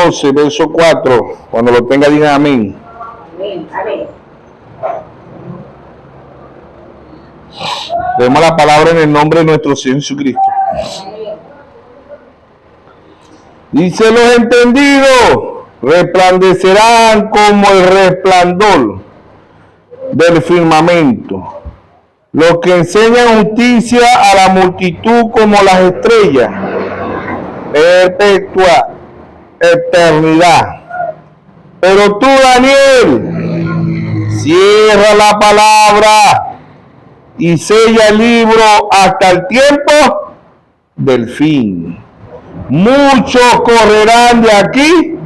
12, verso 4. Cuando lo tenga, digan amén. Amén. Amén. Demos la palabra en el nombre de nuestro Señor Jesucristo. Dice: los entendidos resplandecerán como el resplandor del firmamento. Los que enseñan justicia a la multitud como las estrellas. Perpetua eternidad. Pero tú, Daniel, cierra la palabra y sella el libro hasta el tiempo del fin. Muchos correrán de aquí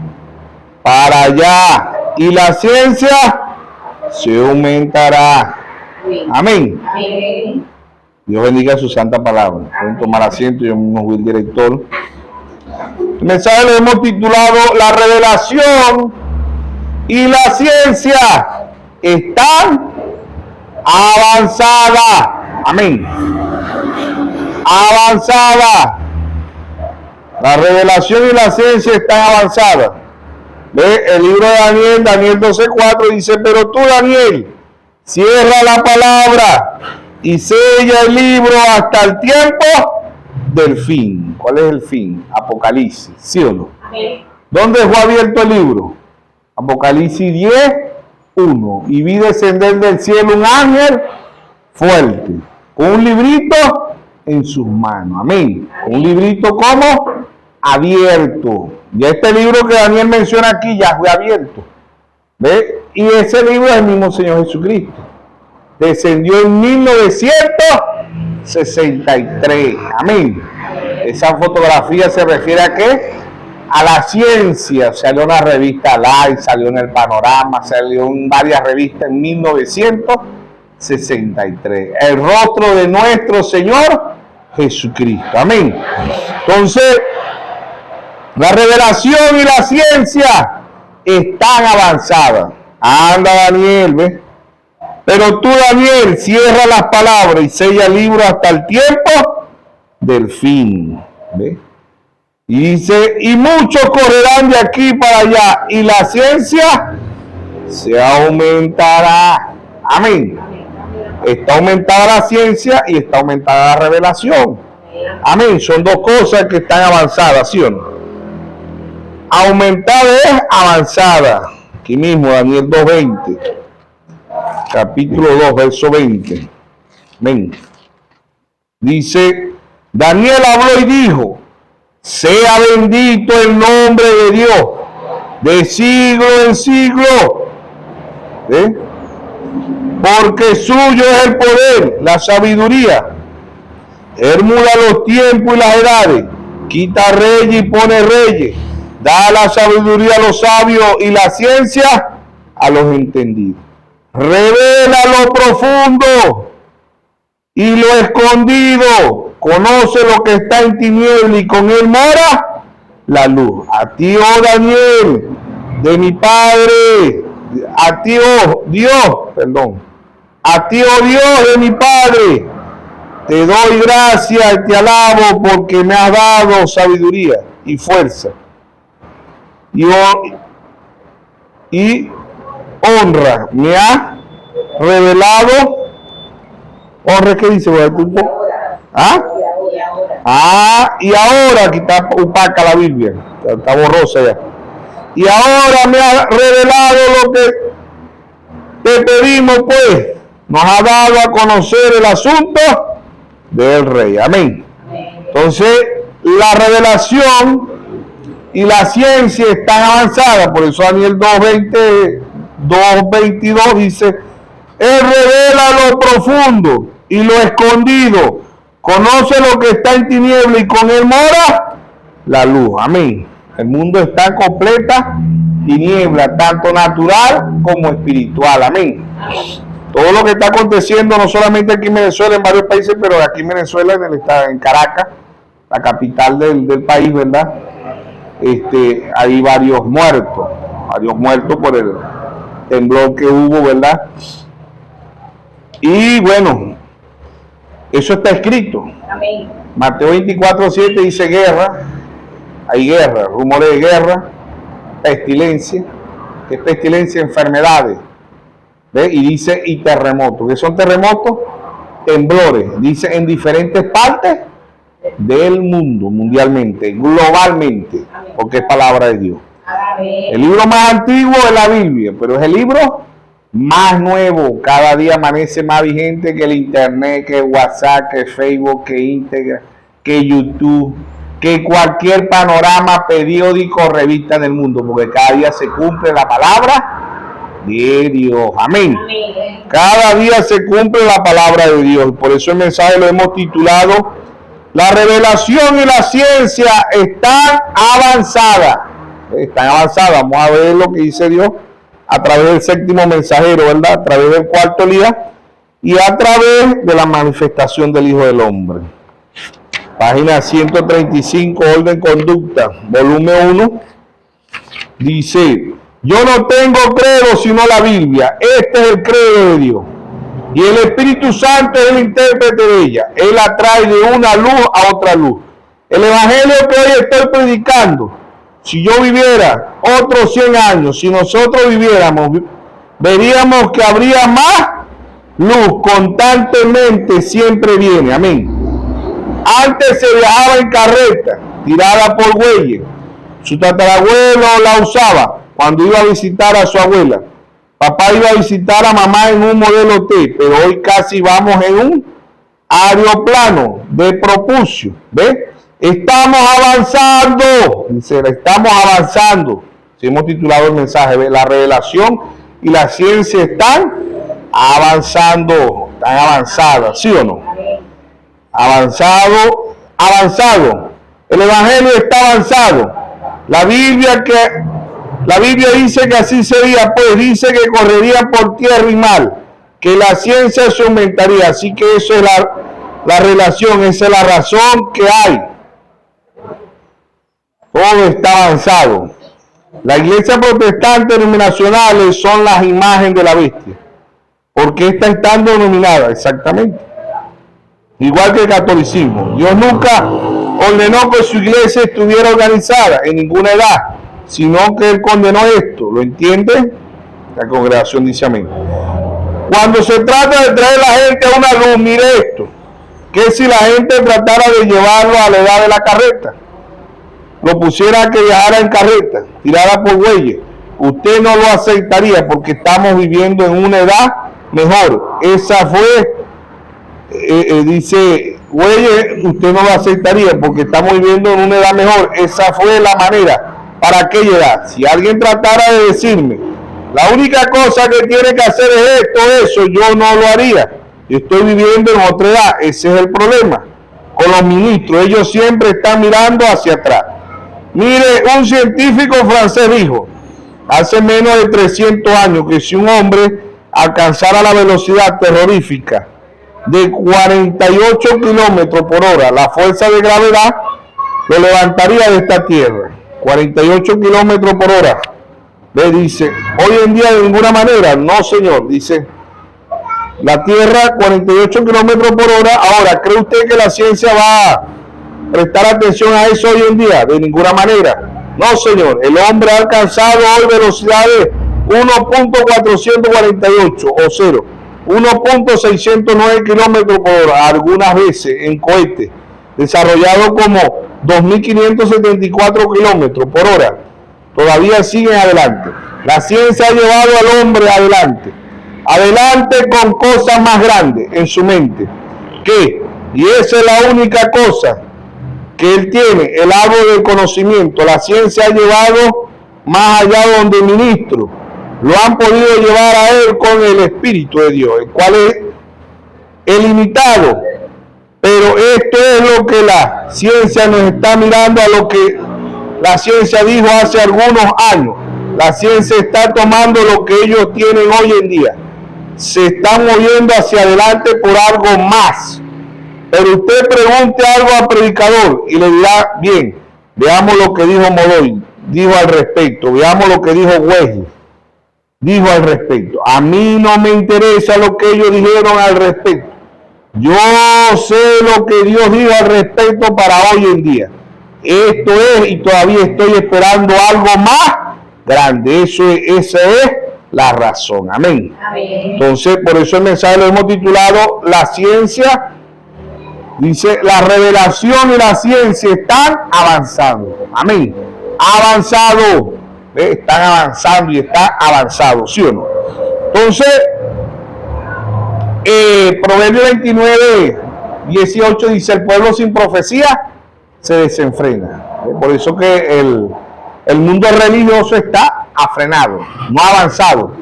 para allá y la ciencia se aumentará. Amén. Amén. Dios bendiga su santa palabra. Pueden tomar asiento, yo mismo fui el director. El mensaje lo hemos titulado: la revelación y la ciencia están avanzadas. Amén. Avanzada. La revelación y la ciencia están avanzadas. ¿Ve? El libro de Daniel, Daniel 12:4 dice: pero tú, Daniel, cierra la palabra y sella el libro hasta el tiempo del fin. ¿Cuál es el fin? Apocalipsis, ¿sí o no? Amén. ¿Dónde fue abierto el libro? Apocalipsis 10:1. Y vi descender del cielo un ángel fuerte, con un librito en sus manos. Amén. Un librito como abierto. Y este libro que Daniel menciona aquí ya fue abierto. ¿Ve? Y ese libro es el mismo Señor Jesucristo. Descendió en 1963. Amén. Esa fotografía se refiere a ¿qué? A la ciencia. Salió en la revista Life, salió en el Panorama, salió en varias revistas en 1963. El rostro de nuestro Señor Jesucristo. Amén. Entonces, la revelación y la ciencia están avanzadas. Anda, Daniel, ¿ves? Pero tú, Daniel, cierra las palabras y sella el libro hasta el tiempo del fin. ¿Ves? Y dice: y muchos correrán de aquí para allá y la ciencia se aumentará. Amén. Está aumentada la ciencia y está aumentada la revelación. Amén. Son dos cosas que están avanzadas, ¿sí o no? Aumentada es avanzada. Aquí mismo, Daniel 2:20. Capítulo 2, verso 20. Amén. Dice: Daniel habló y dijo: sea bendito el nombre de Dios de siglo en siglo. ¿Eh? Porque suyo es el poder, la sabiduría. Él muda los tiempos y las edades, quita reyes y pone reyes, da la sabiduría a los sabios y la ciencia a los entendidos. Revela lo profundo y lo escondido, conoce lo que está en tiniebla y con él mora la luz. A ti, oh Daniel, de mi Padre, a ti, oh Dios, perdón, a ti, oh Dios de mi Padre, te doy gracias y te alabo porque me has dado sabiduría y fuerza y honra. Me has revelado. ¿Honra qué dice? ¿Ah? Y ahora, aquí está opaca la Biblia, está borrosa ya. Y ahora me ha revelado lo que te pedimos, pues. Nos ha dado a conocer el asunto del rey. Amén. Entonces, la revelación y la ciencia están avanzadas. Por eso Daniel 2:22 dice: él revela lo profundo y lo escondido, conoce lo que está en tiniebla y con él mora la luz. Amén. El mundo está en completa tiniebla, tanto natural como espiritual. Amén. Todo lo que está aconteciendo, no solamente aquí en Venezuela, en varios países, pero aquí en Venezuela, en Caracas, la capital del país, ¿verdad? Hay varios muertos por el temblor que hubo, ¿verdad? Y bueno, eso está escrito. Amén. Mateo 24:7 dice guerra, hay guerra, rumores de guerra, pestilencia, que es pestilencia, enfermedades, ¿ve? Y dice y terremotos. ¿Qué son terremotos? Temblores, dice en diferentes partes del mundo, mundialmente, globalmente, porque es palabra de Dios. Amén. El libro más antiguo es la Biblia, pero es el libro más nuevo. Cada día amanece más vigente que el internet, que WhatsApp, que Facebook, que Instagram, que YouTube, que cualquier panorama, periódico, revista del mundo, porque cada día se cumple la palabra de Dios. Amén. Amén. Cada día se cumple la palabra de Dios. Por eso el mensaje lo hemos titulado: la revelación y la ciencia están avanzadas. Están avanzadas. Vamos a ver lo que dice Dios a través del séptimo mensajero, ¿verdad? A través del cuarto día y a través de la manifestación del Hijo del Hombre. Página 135, orden conducta, volumen 1. Dice: yo no tengo credo sino la Biblia. Este es el credo de Dios. Y el Espíritu Santo es el intérprete de ella. Él la trae de una luz a otra luz. El Evangelio que hoy estoy predicando, si yo viviera otros 100 años, si nosotros viviéramos, veríamos que habría más luz constantemente, siempre viene. Amén. Antes se viajaba en carreta, tirada por bueyes. Su tatarabuelo la usaba cuando iba a visitar a su abuela. Papá iba a visitar a mamá en un modelo T, pero hoy casi vamos en un aeroplano de propulsión. ¿Ves? Estamos avanzando, dice, estamos avanzando. Si hemos titulado el mensaje, ¿ves? La revelación y la ciencia están avanzando, están avanzadas, ¿sí o no? Avanzado, avanzado. El Evangelio está avanzado. La Biblia dice que así sería, pues dice que correría por tierra y mar, que la ciencia se aumentaría. Así que eso es la relación, esa es la razón que hay. Todo está avanzado. La iglesia protestante denominacionales son las imágenes de la bestia, porque esta están denominadas exactamente igual que el catolicismo. Dios nunca ordenó que su iglesia estuviera organizada en ninguna edad, sino que Él condenó esto. ¿Lo entiende? La congregación dice amén. Cuando se trata de traer a la gente a una luz, mire esto, que si la gente tratara de llevarlo a la edad de la carreta, lo pusiera a que viajara en carreta, tirada por bueyes, usted no lo aceptaría, porque estamos viviendo en una edad mejor. Esa fue, dice, bueyes, usted no lo aceptaría, porque estamos viviendo en una edad mejor. Esa fue la manera. ¿Para aquella edad? Si alguien tratara de decirme, la única cosa que tiene que hacer es esto, eso, yo no lo haría. Yo estoy viviendo en otra edad. Ese es el problema con los ministros. Ellos siempre están mirando hacia atrás. Mire, un científico francés dijo hace menos de 300 años que si un hombre alcanzara la velocidad terrorífica de 48 kilómetros por hora, la fuerza de gravedad lo levantaría de esta tierra. 48 kilómetros por hora. Le dice, hoy en día de ninguna manera. No, señor, dice la tierra 48 kilómetros por hora. Ahora, ¿cree usted que la ciencia va a prestar atención a eso hoy en día? De ninguna manera. No, señor, el hombre ha alcanzado hoy velocidades 1.448 o 0, 1.609 kilómetros por hora, algunas veces en cohetes desarrollado como 2.574 kilómetros por hora. Todavía siguen adelante. La ciencia ha llevado al hombre adelante. Adelante con cosas más grandes en su mente. ¿Qué? Y esa es la única cosa que él tiene, el árbol del conocimiento. La ciencia ha llevado más allá donde ministros lo han podido llevar a él con el Espíritu de Dios, el cual es ilimitado. Pero esto es lo que la ciencia nos está mirando, a lo que la ciencia dijo hace algunos años. La ciencia está tomando lo que ellos tienen hoy en día. Se están moviendo hacia adelante por algo más. Pero usted pregunte algo al predicador y le dirá, bien, veamos lo que dijo Modoy, dijo al respecto, veamos lo que dijo Wesley, dijo al respecto. A mí no me interesa lo que ellos dijeron al respecto. Yo sé lo que Dios dijo al respecto para hoy en día. Esto es, y todavía estoy esperando algo más grande. Esa es la razón. Amén. Amén. Entonces, por eso el mensaje lo hemos titulado La ciencia, dice, la revelación y la ciencia están avanzando. Amén. Avanzado. Están avanzando y está avanzado, ¿sí o no? Entonces, Proverbio 29, 18 dice, el pueblo sin profecía se desenfrena. Por eso que el mundo religioso está afrenado, no ha avanzado.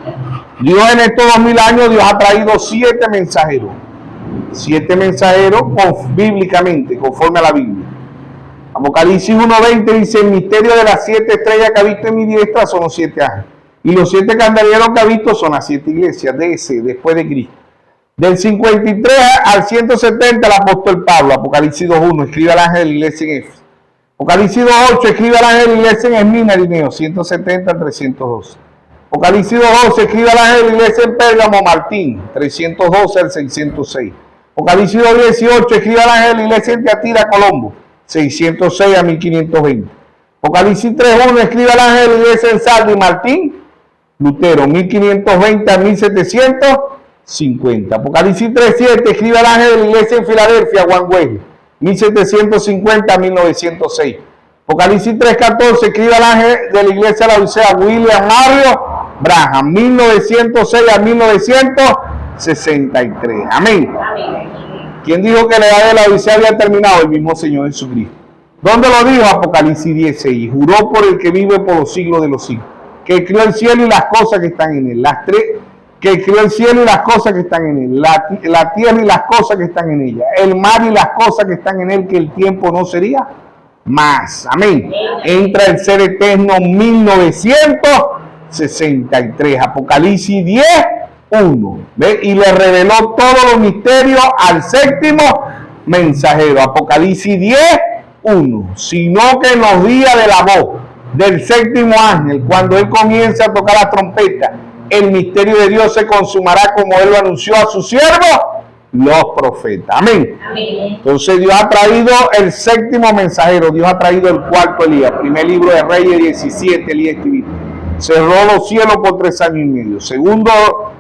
Dios en estos 2000 años, Dios ha traído 7 mensajeros. 7 mensajeros bíblicamente, conforme a la Biblia. Apocalipsis 1:20 dice, el misterio de las 7 estrellas que ha visto en mi diestra son los 7 ángeles. Y los 7 candeleros que ha visto son las 7 iglesias de ese, después de Cristo. Del 53 al 170 el apóstol Pablo, Apocalipsis 2:1, escribe al ángel de la iglesia en Éfeso. Apocalipsis 2:8, escribe al ángel de la iglesia en Esmirna, Irineo, 170 al 312. Apocalipsis 2:12, escribe al ángel de la iglesia en Pérgamo, Martín, 312 al 606. Apocalipsis 2:18, escribe al ángel de la iglesia en Tiatira, Colombo, 606 a 1520. Apocalipsis 3:1, escribe al ángel de la iglesia en Sardi, Martín, Lutero, 1520 a 1750. Apocalipsis 3:7, escribe al ángel de la iglesia en Filadelfia, Juan Wesley, 1750 a 1906. Apocalipsis 3:14, escribe al ángel de la iglesia de la Odisea, William Mario Branham, 1906 a 1963. Amén. Amén. ¿Quién dijo que la edad de la Odisea había terminado? El mismo Señor Jesucristo. ¿Dónde lo dijo? Apocalipsis 16. Juró por el que vive por los siglos de los siglos, que creó el cielo y las cosas que están en él. Que creó el cielo y las cosas que están en él. La tierra y las cosas que están en ella. El mar y las cosas que están en él, que el tiempo no sería más. Amén. Entra el ser eterno 1963. Apocalipsis 10:1. ¿Ve? Y le reveló todos los misterios al séptimo mensajero. Apocalipsis 10:1. Sino que en los días de la voz del séptimo ángel, cuando él comienza a tocar la trompeta, el misterio de Dios se consumará como él lo anunció a sus siervos, los profetas. Amén. Amén. Entonces Dios ha traído el séptimo mensajero, Dios ha traído el cuarto Elías. Primer libro de Reyes 17, Elías escribió. Cerró los cielos por 3 años y medio. Segundo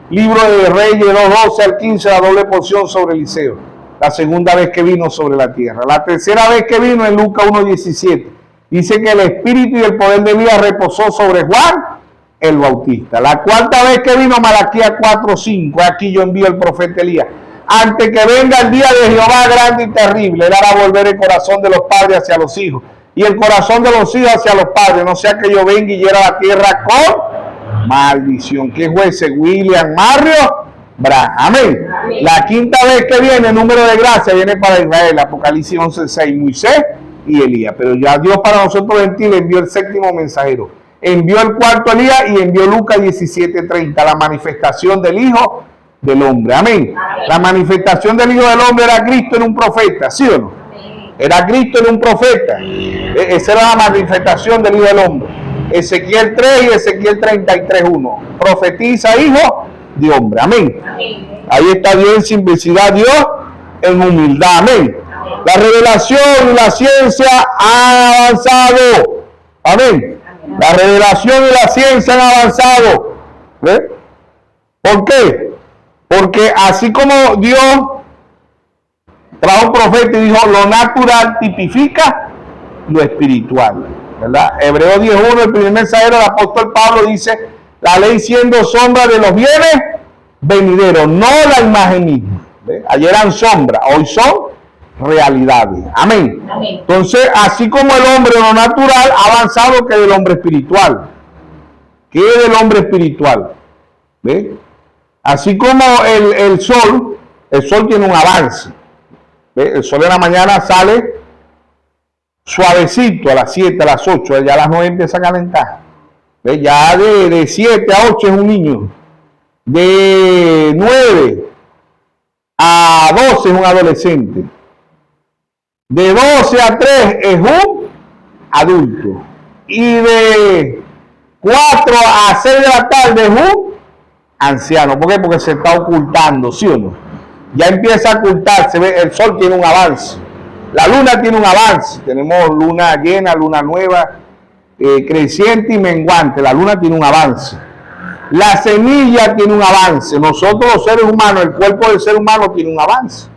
libro de Reyes 2:12 al 15, la doble porción sobre Eliseo. La segunda vez que vino sobre la tierra. La tercera vez que vino en Lucas 1:17. Dice que el espíritu y el poder de Elías reposó sobre Juan el Bautista. La cuarta vez que vino, Malaquías 4:5. Aquí yo envío al profeta Elías. Antes que venga el día de Jehová grande y terrible, él hará volver el corazón de los padres hacia los hijos y el corazón de los hijos hacia los padres, no sea que yo venga y hiera la tierra con maldición. ¿Qué juez? William Mario Branham. Amén. Amén. La quinta vez que viene, el número de gracia viene para Israel. Apocalipsis 11:6. Moisés y Elías. Pero ya Dios para nosotros gentil envió el séptimo mensajero. Envió el cuarto Elías y envió Lucas 17:30, la manifestación del Hijo del Hombre. Amén. Amén. La manifestación del Hijo del Hombre era Cristo en un profeta, ¿sí o no? Amén. Era Cristo en un profeta. Esa era la manifestación del Hijo del Hombre. Ezequiel 3 y Ezequiel 33:1. Profetiza Hijo de Hombre. Amén. Amén. Ahí está Dios en simplicidad, Dios en humildad. Amén. La revelación y la ciencia han avanzado. Amén. La revelación y la ciencia han avanzado. ¿Ve? ¿Por qué? Porque así como Dios trajo un profeta y dijo, lo natural tipifica lo espiritual. ¿Verdad? Hebreo 10:1, el primer mensajero del apóstol Pablo dice, la ley siendo sombra de los bienes venideros, no la imagen misma. ¿Ve? Ayer eran sombras, hoy son realidades. Amén. Amén. Entonces, así como el hombre lo natural ha avanzado que del hombre espiritual. ¿Qué es del hombre espiritual? ¿Ve? Así como el sol tiene un avance. ¿Ve? El sol en la mañana sale suavecito a las 7, a las 8, ya a las 9 empieza a calentar. ¿Ve? Ya de 7 a 8 es un niño. De 9 a 12 es un adolescente. De 12 a 3 es un adulto. Y de 4 a 6 de la tarde es un anciano. ¿Por qué? Porque se está ocultando, ¿sí o no? Ya empieza a ocultarse. ¿Ve? El sol tiene un avance. La luna tiene un avance. Tenemos luna llena, luna nueva. creciente y menguante. La luna tiene un avance. La semilla tiene un avance. Nosotros los seres humanos, el cuerpo del ser humano tiene un avance.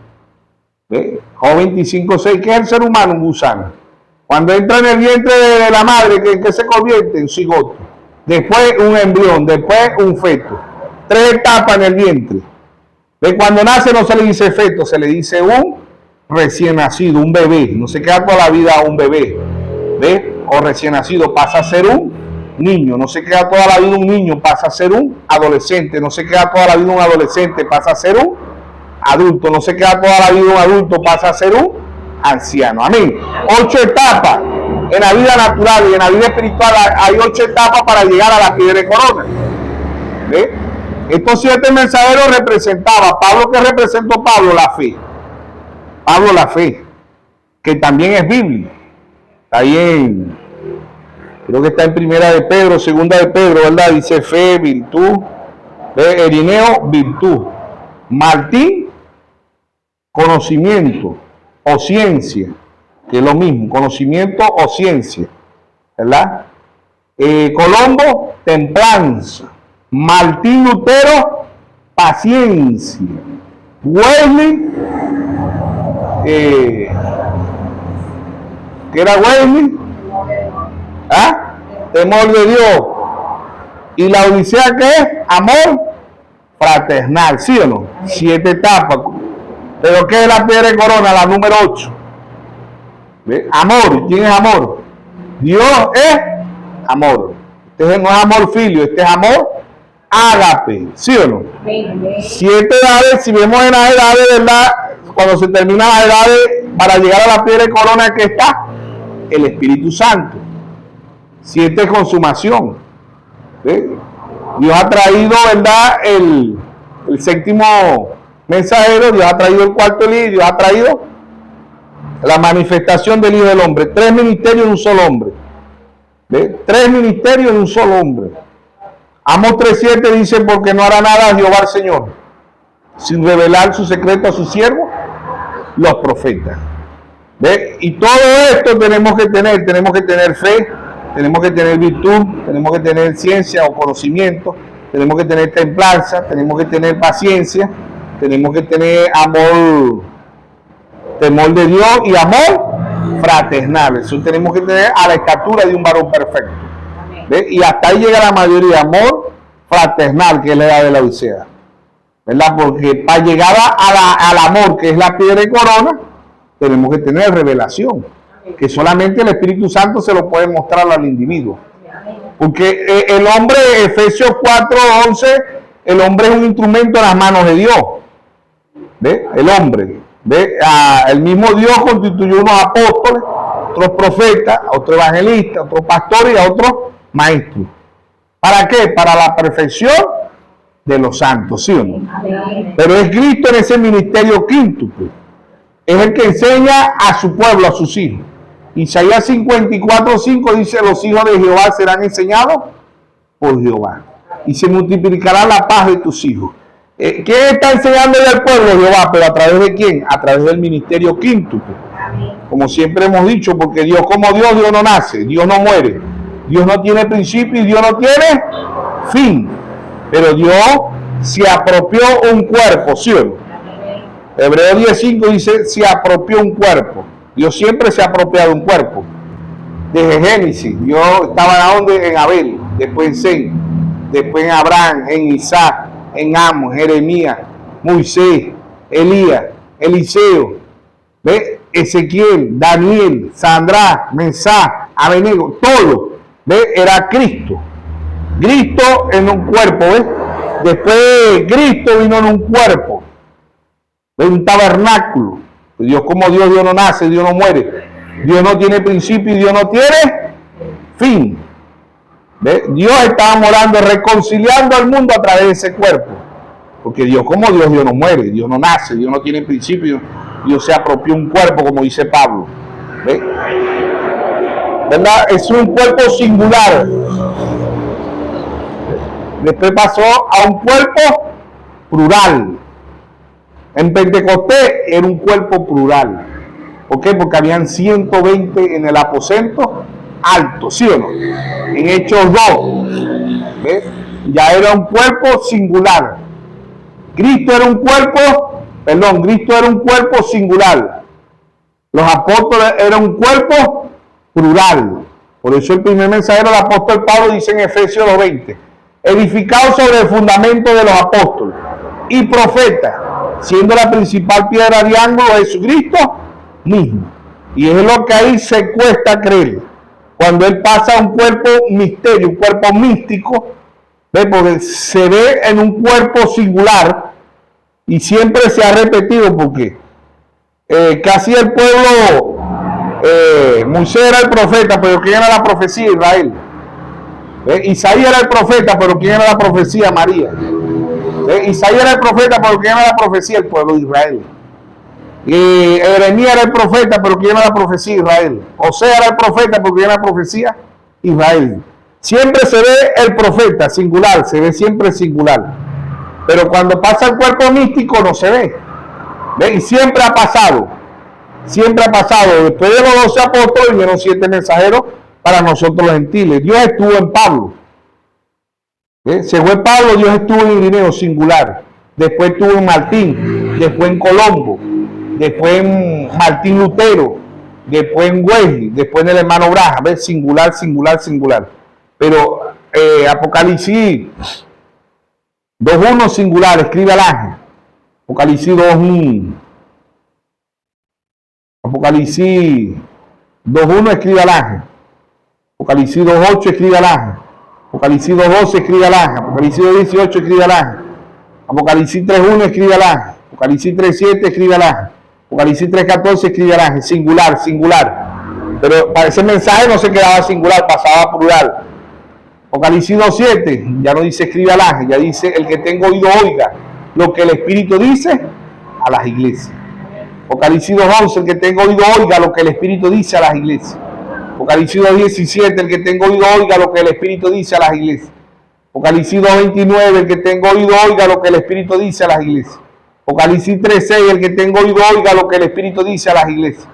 ¿Ve? Job 25:6, ¿qué es el ser humano? Un gusano. Cuando entra en el vientre de la madre, ¿qué se convierte? En cigoto. Después un embrión, después un feto. 3 etapas en el vientre. ¿Ve? Cuando nace no se le dice feto, se le dice un recién nacido, un bebé. No se queda toda la vida un bebé. ¿Ve? O recién nacido pasa a ser un niño. No se queda toda la vida un niño, pasa a ser un adolescente. No se queda toda la vida un adolescente, pasa a ser un adulto. No se queda toda la vida un adulto, pasa a ser un anciano. Amén. 8 etapas en la vida natural y en la vida espiritual. Hay 8 etapas para llegar a la piedra de corona. ¿Ve? Estos 7 mensajeros representaban, ¿Pablo qué representó Pablo? La fe. Pablo la fe, que también es Biblia. Ahí creo que está en Primera de Pedro, Segunda de Pedro, ¿verdad? Dice fe, virtud. Irineo, virtud. Martín, conocimiento o ciencia, que es lo mismo, conocimiento o ciencia, ¿verdad? Colombo, templanza. Martín Lutero, paciencia. Wesley, ¿qué era Wesley? ¿Ah? Temor de Dios. ¿Y la Odisea qué es? Amor fraternal, ¿sí o no? 7 etapas. ¿Pero qué es la piedra de corona? La número 8. ¿Ve? Amor. ¿Quién es amor? Dios es amor. Este no es amor filio, este es amor ágape, ¿sí o no? 7 edades, si vemos en las edades, ¿verdad? Cuando se terminan las edades, para llegar a la piedra de corona, que está el Espíritu Santo. 7 consumación. ¿Ve? Dios ha traído, ¿verdad? El 7º mensajero, Dios ha traído el 4º líder, Dios ha traído la manifestación del Hijo del Hombre. 3 ministerios en un solo hombre. ¿Ve? 3 ministerios en un solo hombre. Amos 3:7 dice, porque no hará nada Jehová el Señor, sin revelar su secreto a sus siervos, los profetas. ¿Ve? Y todo esto tenemos que tener fe, tenemos que tener virtud, tenemos que tener ciencia o conocimiento, tenemos que tener templanza, tenemos que tener paciencia, tenemos que tener amor, temor de Dios y amor fraternal. Eso tenemos que tener a la estatura de un varón perfecto. ¿Ve? Y hasta ahí llega la mayoría, amor fraternal, que es la edad de la Odisea, ¿verdad? Porque para llegar al amor, que es la piedra de corona, tenemos que tener revelación, que solamente el Espíritu Santo se lo puede mostrar al individuo. Porque el hombre, Efesios 4:11, el hombre es un instrumento en las manos de Dios. ¿Ve? El hombre, ¿ve? El mismo Dios constituyó unos apóstoles, otros profetas, otros evangelistas, otros pastores y a otros maestros. ¿Para qué? Para la perfección de los santos, ¿sí o no? Pero es Cristo en ese ministerio quíntuple. Es el que enseña a su pueblo, a sus hijos. Isaías 54:5 dice, los hijos de Jehová serán enseñados por Jehová, y se multiplicará la paz de tus hijos. ¿Qué está enseñando al pueblo Jehová? ¿Pero a través de quién? A través del ministerio quíntuple. Como siempre hemos dicho, porque Dios como Dios, Dios no nace, Dios no muere, Dios no tiene principio y Dios no tiene fin. Pero Dios se apropió un cuerpo, ¿sí o no? Hebreos 10:5 dice, se apropió un cuerpo. Dios siempre se ha apropiado un cuerpo. Desde Génesis, Dios estaba en Abel, después en Sem, después en Abraham, en Isaac, en Amos, Jeremías, Moisés, Elías, Eliseo, ¿ve? Ezequiel, Daniel, Sandra, Mensah, Abednego, todo, ¿ve? Era Cristo. Cristo en un cuerpo, ¿ve? Después Cristo vino en un cuerpo, en un tabernáculo. Dios como Dios, Dios no nace, Dios no muere, Dios no tiene principio y Dios no tiene fin. ¿Ve? Dios estaba morando, reconciliando al mundo a través de ese cuerpo. Porque Dios como Dios, Dios no muere, Dios no nace, Dios no tiene principio, Dios se apropió un cuerpo, como dice Pablo. ¿Ve? ¿Verdad? Es un cuerpo singular. Después pasó a un cuerpo plural. En Pentecostés era un cuerpo plural. ¿Por qué? Porque habían 120 en el aposento alto, ¿sí o no? En Hechos 2, ¿ves? Ya era un cuerpo singular. Cristo era un cuerpo singular. Los apóstoles eran un cuerpo plural. Por eso el primer mensajero del apóstol Pablo dice en Efesios 2:20, edificado sobre el fundamento de los apóstoles y profetas, siendo la principal piedra de ángulo Jesucristo mismo. Y es lo que ahí se cuesta creer. Cuando él pasa a un cuerpo misterio, un cuerpo místico, ¿ve? Porque se ve en un cuerpo singular y siempre se ha repetido porque casi el pueblo, Moisés era el profeta, pero ¿quién era la profecía? Israel. Isaías era el profeta, pero ¿quién era la profecía? María. Isaías era el profeta, pero ¿quién era la profecía? El pueblo de Israel. Jeremías era el profeta, pero ¿quién era la profecía? Israel. Osea era el profeta, pero ¿quién era la profecía? Israel. Siempre se ve el profeta singular, se ve siempre singular. Pero cuando pasa el cuerpo místico no se ve. Y siempre ha pasado. Siempre ha pasado. Después de los 12 apóstoles vinieron 7 mensajeros para nosotros los gentiles. Dios estuvo en Pablo. Se fue Pablo, Dios estuvo en Irineo, singular. Después estuvo en Martín, después en Colombo, después en Martín Lutero, después en Wesley, después en el hermano Braja. ¿Ves? Singular, singular, singular. Pero Apocalipsis 2.1 singular, escribe al ángel. Apocalipsis 2.1. Apocalipsis 2.1 escribe al ángel. Apocalipsis 2.8 escribe al ángel. Apocalipsis 2.12 escribe al ángel. Apocalipsis 2.18 escribe al ángel. Apocalipsis 3.1 escribe al ángel. Apocalipsis 3.7 escribe al ángel. Apocalipsis 3.14 escribe al ángel. Singular, singular. Pero para ese mensaje no se quedaba singular, pasaba plural. Apocalipsis 2.7 ya no dice escribe al ángel, ya dice el que tenga oído oiga lo que el Espíritu dice a las iglesias. Apocalipsis 2.11 el que tenga oído oiga lo que el Espíritu dice a las iglesias. Apocalipsis 2.17 el que tenga oído oiga lo que el Espíritu dice a las iglesias. Apocalipsis 2.29 el que tenga oído oiga lo que el Espíritu dice a las iglesias. Apocalipsis 3.6 el que tenga oído oiga lo que el Espíritu dice a las iglesias.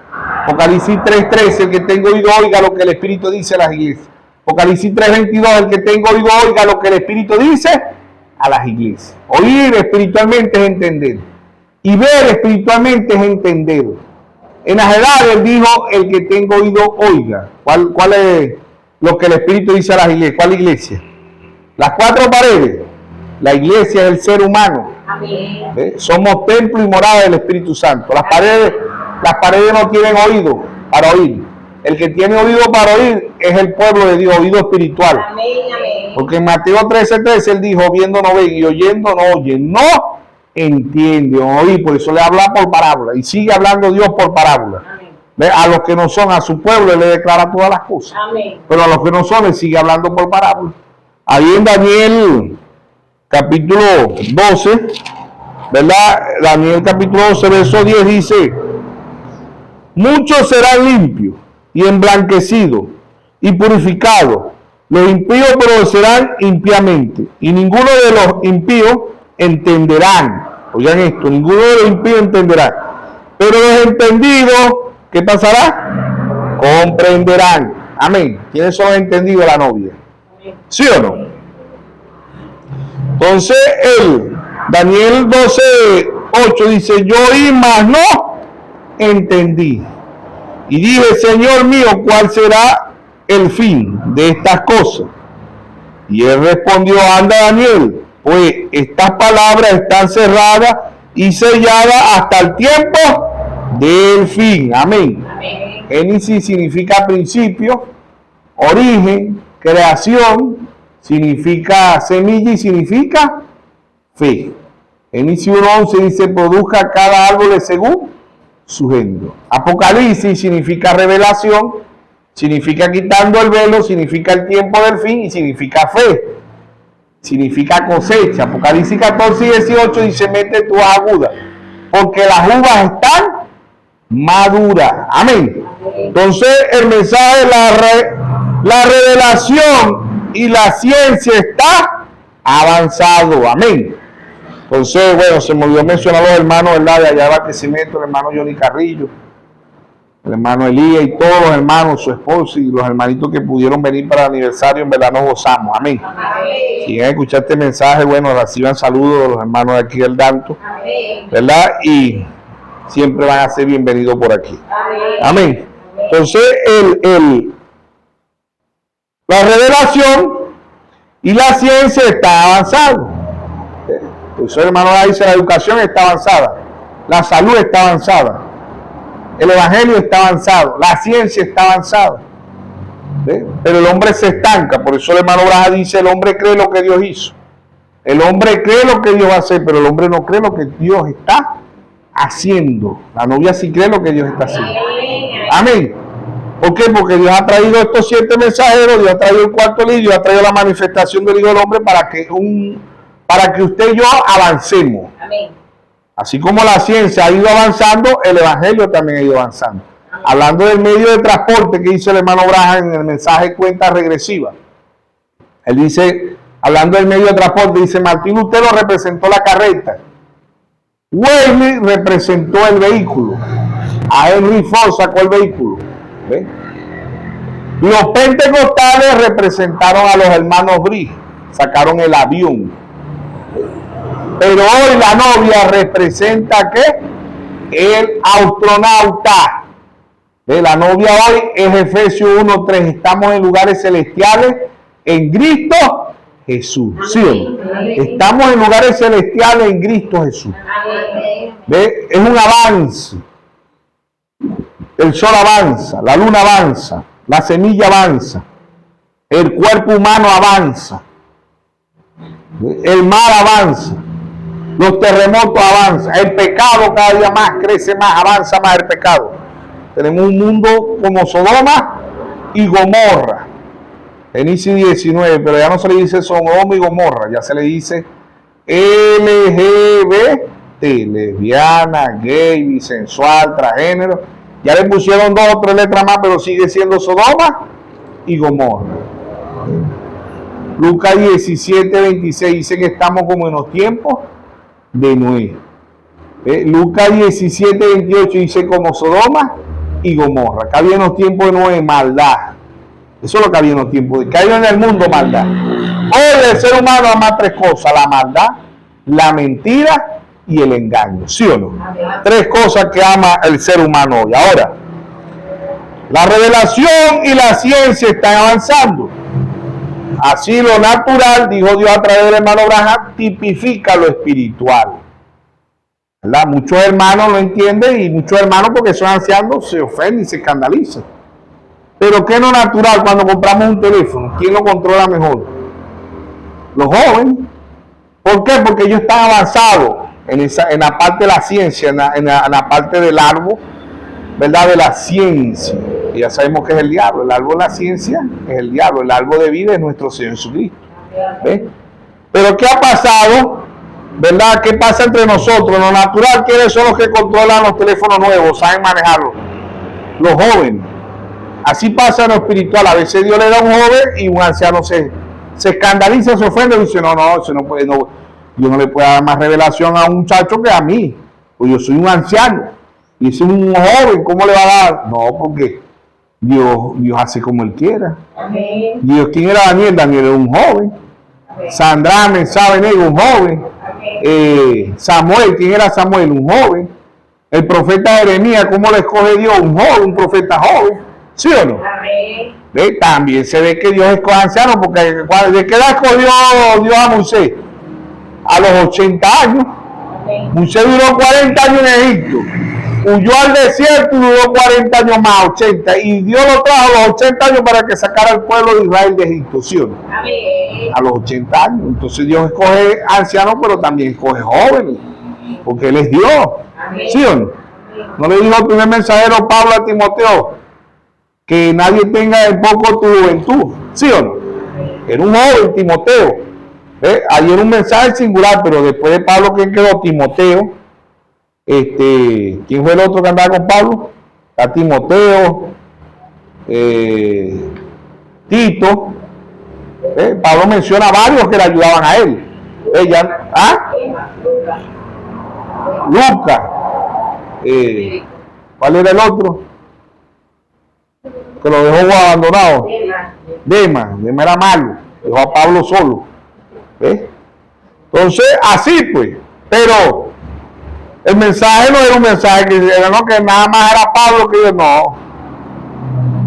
Apocalipsis 3.13 el que tenga oído oiga lo que el Espíritu dice a las iglesias. Apocalipsis 3.22 el que tenga oído oiga lo que el Espíritu dice a las iglesias. Oír espiritualmente es entender. Y ver espiritualmente es entender. En Ajedar él dijo el que tenga oído oiga. ¿Cuál es lo que el Espíritu dice a las iglesias? ¿Cuál iglesia? Las 4 paredes. La iglesia es el ser humano. Amén. Somos templo y morada del Espíritu Santo. Las paredes no tienen oído para oír. El que tiene oído para oír es el pueblo de Dios, oído espiritual. Amén, amén. Porque en Mateo 13:13 él dijo, viendo no ven y oyendo no oyen, no entienden, oír, por eso le habla por parábola y sigue hablando Dios por parábola. Amén. A los que no son, a su pueblo le declara todas las cosas. Amén. Pero a los que no son, le sigue hablando por parábola. Ahí en Daniel capítulo 12, ¿verdad? Daniel capítulo 12, verso 10 dice, muchos serán limpios y emblanquecidos y purificados. Los impíos perecerán impíamente y ninguno de los impíos entenderán. Oigan esto, ninguno de los impíos entenderá. Pero los entendidos, ¿qué pasará? Comprenderán. Amén. ¿Quiénes son los entendidos de la novia? ¿Sí o no? Entonces Daniel 12:8 dice, yo oí, mas no entendí. Y dije, Señor mío, ¿cuál será el fin de estas cosas? Y él respondió, anda Daniel, pues estas palabras están cerradas y selladas hasta el tiempo del fin. Amén. Génesis significa principio, origen, creación, significa semilla y significa fe. Génesis 1:11 dice, produzca cada árbol según su género. Apocalipsis significa revelación, significa quitando el velo, significa el tiempo del fin y significa fe, significa cosecha. Apocalipsis 14:18 dice, mete tu aguda, porque las uvas están maduras. Amén. Entonces el mensaje de la revelación y la ciencia está avanzado. Amén. Entonces, bueno, se me olvidó mencionar a los hermanos, ¿verdad? De allá de Barquisimeto, el hermano Johnny Carrillo, el hermano Elías y todos los hermanos, su esposa y los hermanitos que pudieron venir para el aniversario, en verdad nos gozamos. Amén. Amén. Si llegan a escuchar este mensaje, bueno, reciban saludos de los hermanos de aquí del Danto, Amén. ¿verdad? Y siempre van a ser bienvenidos por aquí. Amén. Amén. Entonces, la revelación y la ciencia está avanzando. Por eso, hermano, dice, la educación está avanzada, la salud está avanzada, el evangelio está avanzado, la ciencia está avanzada. ¿Sí? Pero el hombre se estanca. Por eso el hermano Braja dice, el hombre cree lo que Dios hizo. El hombre cree lo que Dios va a hacer, pero el hombre no cree lo que Dios está haciendo. La novia sí cree lo que Dios está haciendo. Amén. ¿Por qué? Porque Dios ha traído estos 7 mensajeros, Dios ha traído el cuarto libro, Dios ha traído la manifestación del Hijo del Hombre para que usted y yo avancemos. Amén. Así como la ciencia ha ido avanzando, el evangelio también ha ido avanzando. Hablando del medio de transporte que dice el hermano Braja en el mensaje cuenta regresiva. Él dice, hablando del medio de transporte, dice, Martín Lutero representó la carreta. Wesley representó el vehículo. A Henry Ford sacó el vehículo. ¿Ve? Los pentecostales representaron a los hermanos Bright, sacaron el avión. Pero hoy la novia representa ¿qué? El astronauta. ¿Ve? La novia hoy es Efesios 1:3. Estamos en lugares celestiales en Cristo Jesús. ¿Sí o no? Estamos en lugares celestiales en Cristo Jesús. Amén. ¿Ve? Es un avance. El sol avanza, la luna avanza, la semilla avanza, el cuerpo humano avanza, el mar avanza, los terremotos avanzan, el pecado cada día más crece más, avanza más el pecado. Tenemos un mundo como Sodoma y Gomorra. Génesis 19, pero ya no se le dice Sodoma y Gomorra, ya se le dice LGBT, lesbiana, gay, bisensual, transgénero. Ya le pusieron 2 o 3 letras más, pero sigue siendo Sodoma y Gomorra. Lucas 17:26 dice que estamos como en los tiempos de Noé. Lucas 17:28 dice como Sodoma y Gomorra. Que había en los tiempos de Noé maldad. Eso es lo que había en los tiempos de... Que había en el mundo maldad. Hoy el ser humano ama 3 cosas: la maldad, la mentira y el engaño. ¿Sí o no? 3 cosas que ama el ser humano hoy. Ahora, la revelación y la ciencia están avanzando. Así lo natural, dijo Dios a través del hermano Branham, tipifica lo espiritual. ¿Verdad? Muchos hermanos lo entienden y muchos hermanos, porque son ancianos, se ofenden y se escandalizan. Pero ¿qué es lo natural cuando compramos un teléfono? ¿Quién lo controla mejor? Los jóvenes. ¿Por qué? Porque ellos están avanzados en la parte de la ciencia, en la parte del árbol, ¿verdad? De la ciencia. Y ya sabemos que es el diablo. El árbol de la ciencia es el diablo. El árbol de vida es nuestro Señor Jesucristo. ¿Ves? Pero ¿qué ha pasado? ¿Verdad? ¿Qué pasa entre nosotros? Lo natural, ¿quiénes son los que controlan los teléfonos nuevos? ¿Saben manejarlos? Los jóvenes. Así pasa en lo espiritual. A veces Dios le da a un joven y un anciano se escandaliza, se ofende y dice, no, eso no puede, no. Dios no le puede dar más revelación a un muchacho que a mí. Pues yo soy un anciano. Y ese es un joven, ¿cómo le va a dar? No, porque Dios hace como Él quiera. Amén. Dios, ¿quién era Daniel? Daniel era un joven. Amén. Sandra Mensah Venego, un joven. Samuel, ¿quién era Samuel? Un joven. El profeta Jeremías, ¿cómo le escoge Dios? Un joven, un profeta joven. ¿Sí o no? Amén. ¿Ve? También se ve que Dios escoge ancianos, porque ¿de qué edad escogió Dios a Moisés? A los 80 años. Amén. Moisés duró 40 años en Egipto. Huyó al desierto y duró 40 años más, 80. Y Dios lo trajo a los 80 años para que sacara al pueblo de Israel de Egipto, ¿sí o no? Amén. A los 80 años. Entonces Dios escoge ancianos, pero también escoge jóvenes, porque Él es Dios. Amén. ¿Sí o no? ¿No le dijo el primer mensajero Pablo a Timoteo que nadie tenga en poco tu juventud? ¿Sí o no? Era un joven, Timoteo. Ayer un mensaje singular, pero después de Pablo, ¿quién quedó? Timoteo. ¿Quién fue el otro que andaba con Pablo? A Timoteo, Tito. Pablo menciona a varios que le ayudaban a él. Lucas. ¿Cuál era el otro? que lo dejó abandonado. Dema. Demas era malo, dejó a Pablo solo. ¿Ves? Entonces, así pues, pero el mensaje no era un mensaje que era, no, que nada más era Pablo que Dios, no.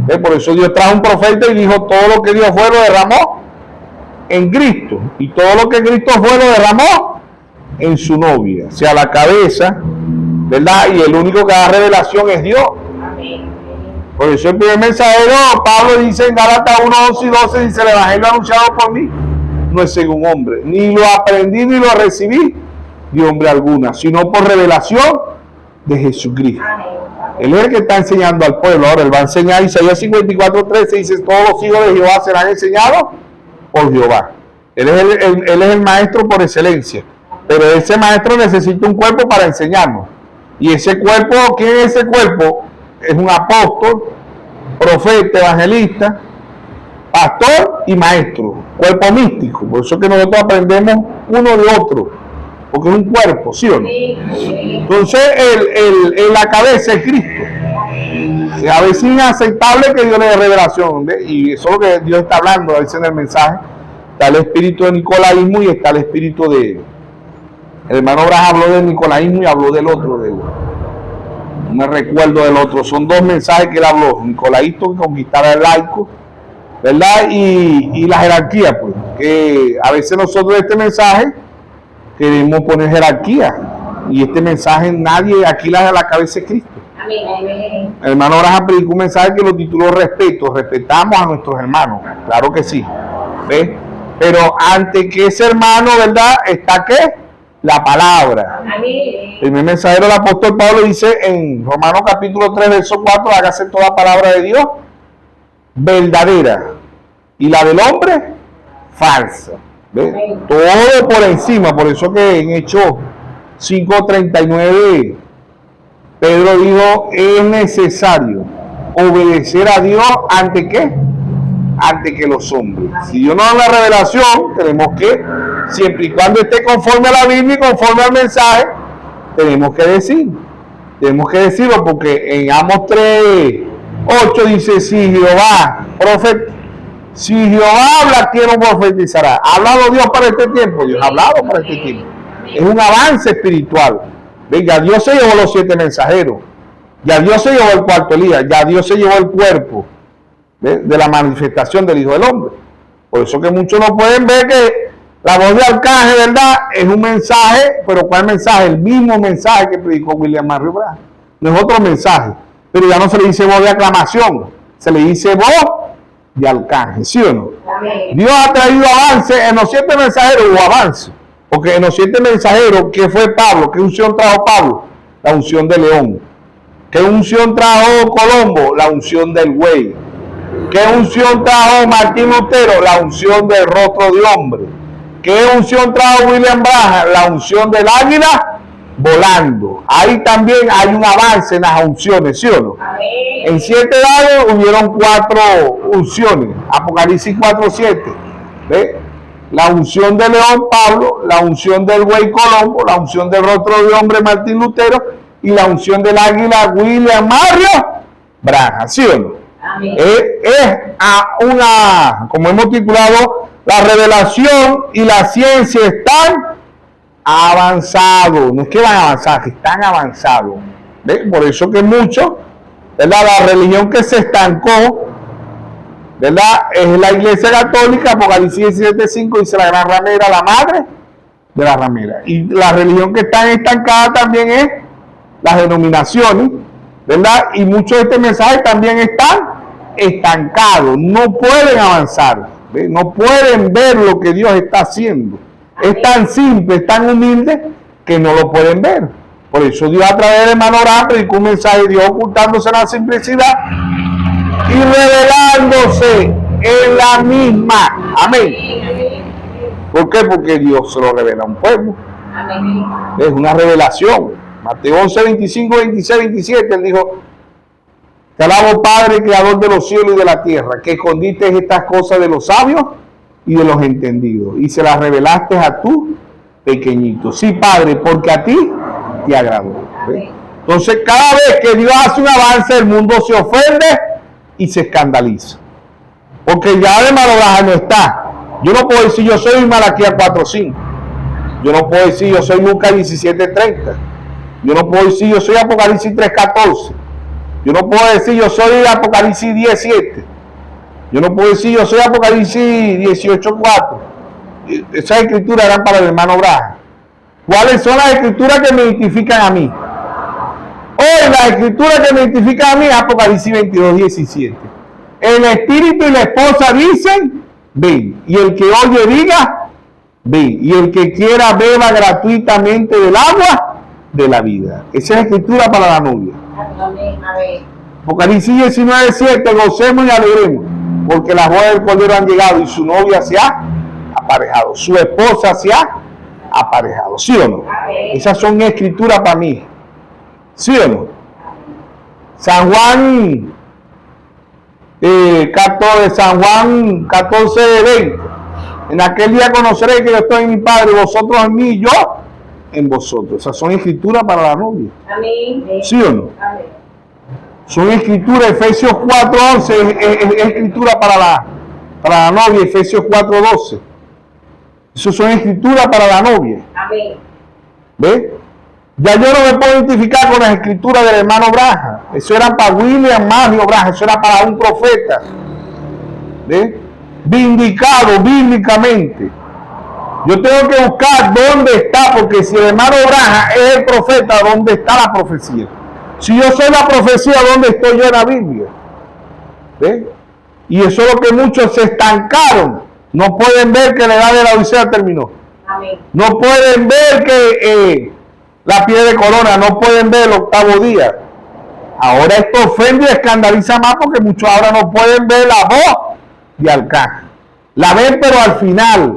¿Ves? Por eso Dios trajo un profeta y dijo, todo lo que Dios fue lo derramó en Cristo, y todo lo que Cristo fue lo derramó en su novia, o sea, la cabeza, ¿verdad? Y el único que da revelación es Dios. Amén. Por eso el primer mensajero, Pablo dice en Gálatas 1, 11 y 12, dice, el evangelio anunciado por mí no es según hombre, ni lo aprendí ni lo recibí de hombre alguna, sino por revelación de Jesucristo. Amén. Él es el que está enseñando al pueblo. Ahora él va a enseñar. Isaías 54, 13 dice, todos los hijos de Jehová serán enseñados por Jehová. Él es el maestro por excelencia, pero ese maestro necesita un cuerpo para enseñarnos, y ese cuerpo, ¿quién es ese cuerpo? Es un apóstol, profeta, evangelista, pastor y maestro, cuerpo místico. Por eso es que nosotros aprendemos uno de otro, porque es un cuerpo, ¿sí o no? Entonces la cabeza es Cristo. A veces es inaceptable que Dios le dé revelación, ¿ves? Y eso es lo que Dios está hablando a veces en el mensaje. Está el espíritu de nicolaísmo y está el espíritu de... El hermano Bras habló del nicolaísmo y habló del otro, no me recuerdo del otro. Son dos mensajes que él habló: nicolaísto, que conquistara el laico, ¿verdad? Y la jerarquía, pues, que a veces nosotros este mensaje queremos poner jerarquía, y este mensaje nadie, aquí la cabeza es Cristo. Amén. El hermano Abraham predicó un mensaje que lo tituló respeto, respetamos a nuestros hermanos, claro que sí, ¿ves? Pero ante que ese hermano, ¿verdad? Está ¿qué? La palabra. Amén. El primer mensajero del apóstol Pablo dice en Romanos capítulo 3, verso 4, hágase toda palabra de Dios verdadera, y la del hombre falsa. ¿Ves? Todo por encima. Por eso que en Hechos 5:39 Pedro dijo, es necesario obedecer a Dios ante ¿qué? Ante que los hombres. Si Dios nos da la revelación, tenemos que, siempre y cuando esté conforme a la Biblia y conforme al mensaje, tenemos que decirlo, porque en Amos 3:8 dice, si Jehová habla, ¿quién no profetizará? ¿Ha hablado Dios para este tiempo? Dios ha hablado para este tiempo. Es un avance espiritual. Venga, Dios se llevó los 7 mensajeros, ya Dios se llevó el cuarto Elías, ya Dios se llevó el cuerpo de la manifestación del Hijo del Hombre. Por eso que muchos no pueden ver que la voz de arcángel, ¿verdad? Es un mensaje, pero ¿cuál mensaje? El mismo mensaje que predicó William Marion Branham. No es otro mensaje, pero ya no se le dice voz de aclamación, se le dice voz de arcángel, ¿sí o no? Amén. Dios ha traído avance. En los 7 mensajeros hubo avance, porque en los 7 mensajeros, ¿qué fue Pablo? ¿Qué unción trajo Pablo? La unción de león. ¿Qué unción trajo Colombo? La unción del buey. ¿Qué unción trajo Martín Lutero? La unción del rostro de hombre. ¿Qué unción trajo William Branham? La unción del águila volando. Ahí también hay un avance en las unciones, ¿sí o no? Amén. En 7 años hubieron 4 unciones. Apocalipsis 4:7. ¿Ve? La unción de león Pablo, la unción del buey Colombo, la unción del rostro de hombre Martín Lutero y la unción del águila William Marion Branham, ¿sí o no? Amén. Es como hemos titulado, la revelación y la ciencia están avanzados. No es que van a avanzar, que están avanzados. ¿Ves? Por eso que muchos, ¿verdad? La religión que se estancó, ¿verdad? Es la Iglesia Católica. Apocalipsis 17:5 dice la gran ramera, la madre de la ramera. Y la religión que está estancada también es las denominaciones, ¿verdad? Y muchos de este mensaje también están estancados, no pueden avanzar, ¿ves? No pueden ver lo que Dios está haciendo. Es tan simple, es tan humilde que no lo pueden ver. Por eso Dios, a través del hermano Abraham, predicó un mensaje, Dios ocultándose en la simplicidad y revelándose en la misma. Amén. ¿Por qué? Porque Dios se lo revela a un pueblo. Amén. Es una revelación. Mateo 11, 25, 26, 27, él dijo, te alabo Padre, creador de los cielos y de la tierra, que escondiste estas cosas de los sabios y de los entendidos, y se las revelaste a tu pequeñito. Sí, Padre, porque a ti te agradó. ¿Ves? Entonces, cada vez que Dios hace un avance, el mundo se ofende y se escandaliza. Porque ya de malograja no está. Yo no puedo decir yo soy Malaquías 4:5. Yo no puedo decir yo soy Lucas 17:30. Yo no puedo decir yo soy Apocalipsis 3:14. Yo no puedo decir yo soy Apocalipsis 10:7. Yo no puedo decir yo soy Apocalipsis 18:4. Esas escrituras eran para el hermano Braja. ¿Cuáles son las escrituras que me identifican a mí? Hoy las escrituras que me identifican a mí es Apocalipsis 22:17. El espíritu y la esposa dicen, ven. Y el que oye diga, ven. Y el que quiera beba gratuitamente del agua de la vida. Esa es la escritura para la novia. Amén. Amén. Apocalipsis 19:7, gocemos y alegremos, porque las bodas del Cordero han llegado y su novia se ha aparejado, su esposa se ha aparejado. ¿Sí o no? Esas son escrituras para mí. ¿Sí o no? San Juan 14:20. En aquel día conoceréis que yo estoy en mi Padre, vosotros en mí y yo en vosotros. Esas son escrituras para la novia. Amén. ¿Sí o no? Amén. Son escrituras. Efesios 4:11 es escritura para la novia. Efesios 4:12. Eso son escrituras para la novia. Amén. ¿Ve? Ya yo no me puedo identificar con las escrituras del hermano Braja. Eso era para William Mario Braja. Eso era para un profeta. ¿Ve? Vindicado bíblicamente. Yo tengo que buscar dónde está, porque si el hermano Braja es el profeta, ¿dónde está la profecía? Si yo soy la profecía, ¿dónde estoy yo en la Biblia? ¿Ve? Y eso es lo que muchos se estancaron. No pueden ver que la edad de la Odisea terminó. Amén. No pueden ver que la piel de corona, no pueden ver el octavo día. Ahora esto ofende y escandaliza más porque muchos ahora no pueden ver la voz de Arcángel. La ven pero al final.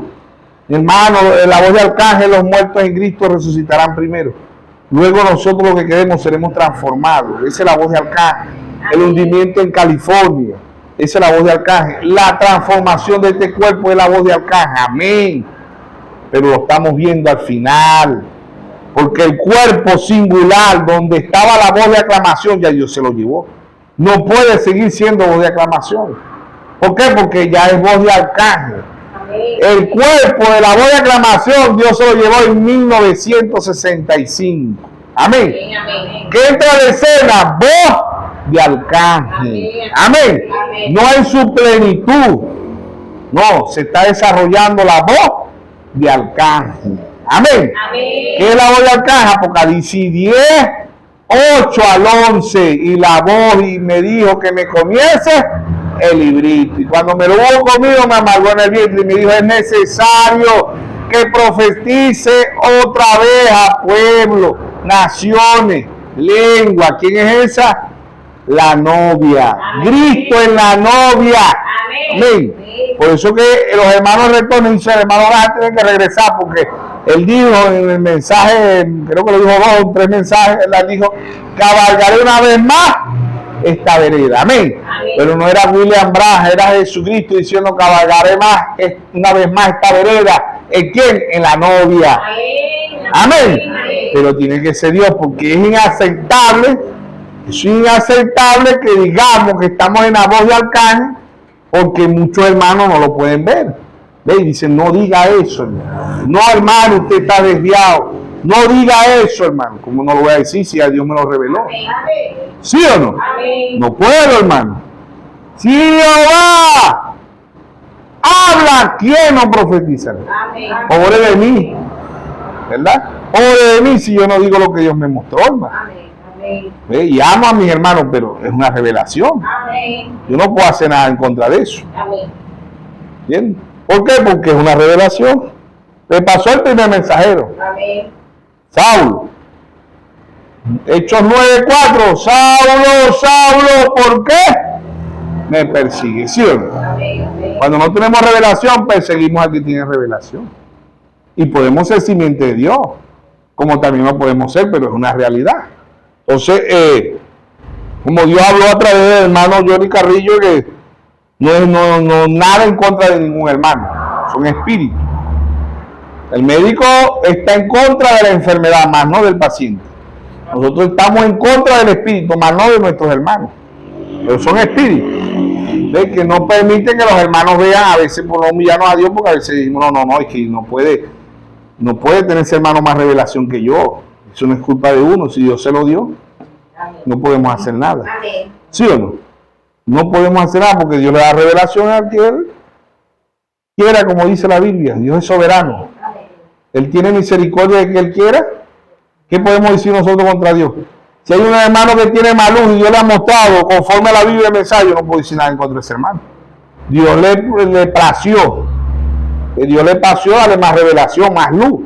Hermano, la voz de Arcángel, los muertos en Cristo resucitarán primero. Luego nosotros los que quedemos seremos transformados. Esa es la voz de Arcángel. El hundimiento en California. Esa es la voz de Arcángel. La transformación de este cuerpo es la voz de Arcángel. Amén. Pero lo estamos viendo al final. Porque el cuerpo singular donde estaba la voz de aclamación ya Dios se lo llevó. No puede seguir siendo voz de aclamación. ¿Por qué? Porque ya es voz de Arcángel. El cuerpo de la voz de aclamación Dios se lo llevó en 1965. Amén. Amén. ¿Qué entra de escena? Voz de Arcángel. Amén. No en su plenitud. No, se está desarrollando la voz de Arcángel. Amén. Amén. ¿Qué es la voz de Arcángel? Apocalipsis 10:8-11. Y la voz y me dijo que me comiese el librito. Y cuando me lo hubo comido me amargó en el vientre y me dijo, es necesario que profetice otra vez a pueblos, naciones, lengua. ¿Quién es esa? La novia. Amén. Cristo es la novia. Amén. Por eso que los hermanos retornan y dicen, el hermano Braja tiene que regresar, porque él dijo en el mensaje, creo que lo dijo 2 o 3 mensajes, él dijo, cabalgaré una vez más esta vereda. Amén. Amén. Pero no era William Braja, era Jesucristo diciendo, cabalgaré una vez más esta vereda. ¿En quién? En la novia. Amén. Pero tiene que ser Dios, porque es inaceptable, que digamos que estamos en la voz de Arcángel, porque muchos hermanos no lo pueden ver. ¿Ve? Y dicen, no diga eso, hermano. No, hermano, usted está desviado. No diga eso, hermano. ¿Cómo no lo voy a decir si a Dios me lo reveló? ¿Sí o no? Amén. No puedo, hermano. Si Jehová habla, ¿quién no profetiza? Amén. Pobre de mí, ¿verdad? Pobre de mí si yo no digo lo que Dios me mostró, hermano. Amén. Amén. ¿Ve? Y amo a mis hermanos, pero es una revelación. Amén. Yo no puedo hacer nada en contra de eso. Amén. ¿Bien? ¿Por qué? Porque es una revelación. Le pasó el primer mensajero, Amén. Saulo. Hechos 9:4. Saulo, Saulo, ¿por qué me persigue? ¿Sí o no? Amén. Amén. Cuando no tenemos revelación, perseguimos al que tiene revelación. Y podemos ser simiente de Dios, como también lo podemos ser, pero es una realidad. Entonces, como Dios habló a través del hermano Johnny Carrillo, que no es nada en contra de ningún hermano, son espíritus. El médico está en contra de la enfermedad, más no del paciente. Nosotros estamos en contra del espíritu, más no de nuestros hermanos. Pero son espíritus. ¿Ve? Que no permite que los hermanos vean, a veces por no humillarnos a Dios, porque a veces decimos, no, es que no puede tener ese hermano más revelación que yo. Eso no es culpa de uno, si Dios se lo dio, no podemos hacer nada. Amén. ¿Sí o no? No podemos hacer nada porque Dios le da revelación al que Él quiera, como dice la Biblia. Dios es soberano. Él tiene misericordia de que Él quiera. ¿Qué podemos decir nosotros contra Dios? Si hay un hermano que tiene más luz y Dios le ha mostrado conforme a la Biblia el mensaje, yo no puedo decir nada en contra de ese hermano. Dios le plació. Dios le plació darle más revelación, más luz.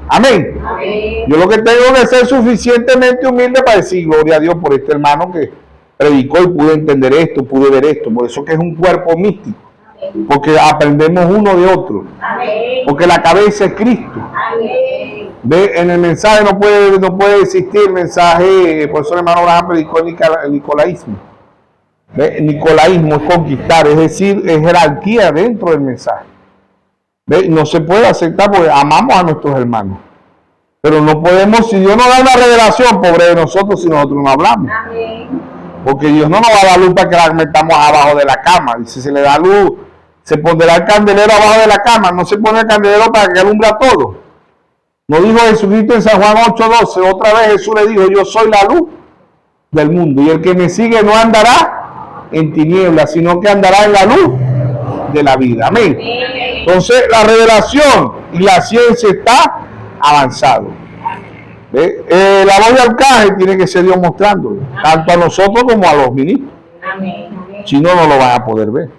Amén. Amén. Yo lo que tengo que ser suficientemente humilde para decir gloria a Dios por este hermano que predicó y pude entender esto, pude ver esto. Por eso que es un cuerpo místico. Porque aprendemos uno de otro. Amén. Porque la cabeza es Cristo. Amén. Ve, en el mensaje no puede existir el mensaje, por eso el hermano Abraham predicó el nicolaísmo. ¿Ve? El nicolaísmo es conquistar, es decir, es jerarquía dentro del mensaje. ¿Ve? No se puede aceptar porque amamos a nuestros hermanos. Pero no podemos, si Dios nos da una revelación, pobre de nosotros si nosotros no hablamos. Amén. Porque Dios no nos va a dar luz para que la metamos abajo de la cama. Dice, se le da luz, se pondrá el candelero abajo de la cama. No se pone el candelero para que alumbre a todo. No dijo Jesucristo en San Juan 8:12, otra vez Jesús le dijo, yo soy la luz del mundo. Y el que me sigue no andará en tinieblas, sino que andará en la luz de la vida. Amén. Entonces la revelación y la ciencia está avanzado. La voz de arcángel tiene que ser Dios mostrándolo, tanto a nosotros como a los ministros. Amén. Si no, no lo van a poder ver.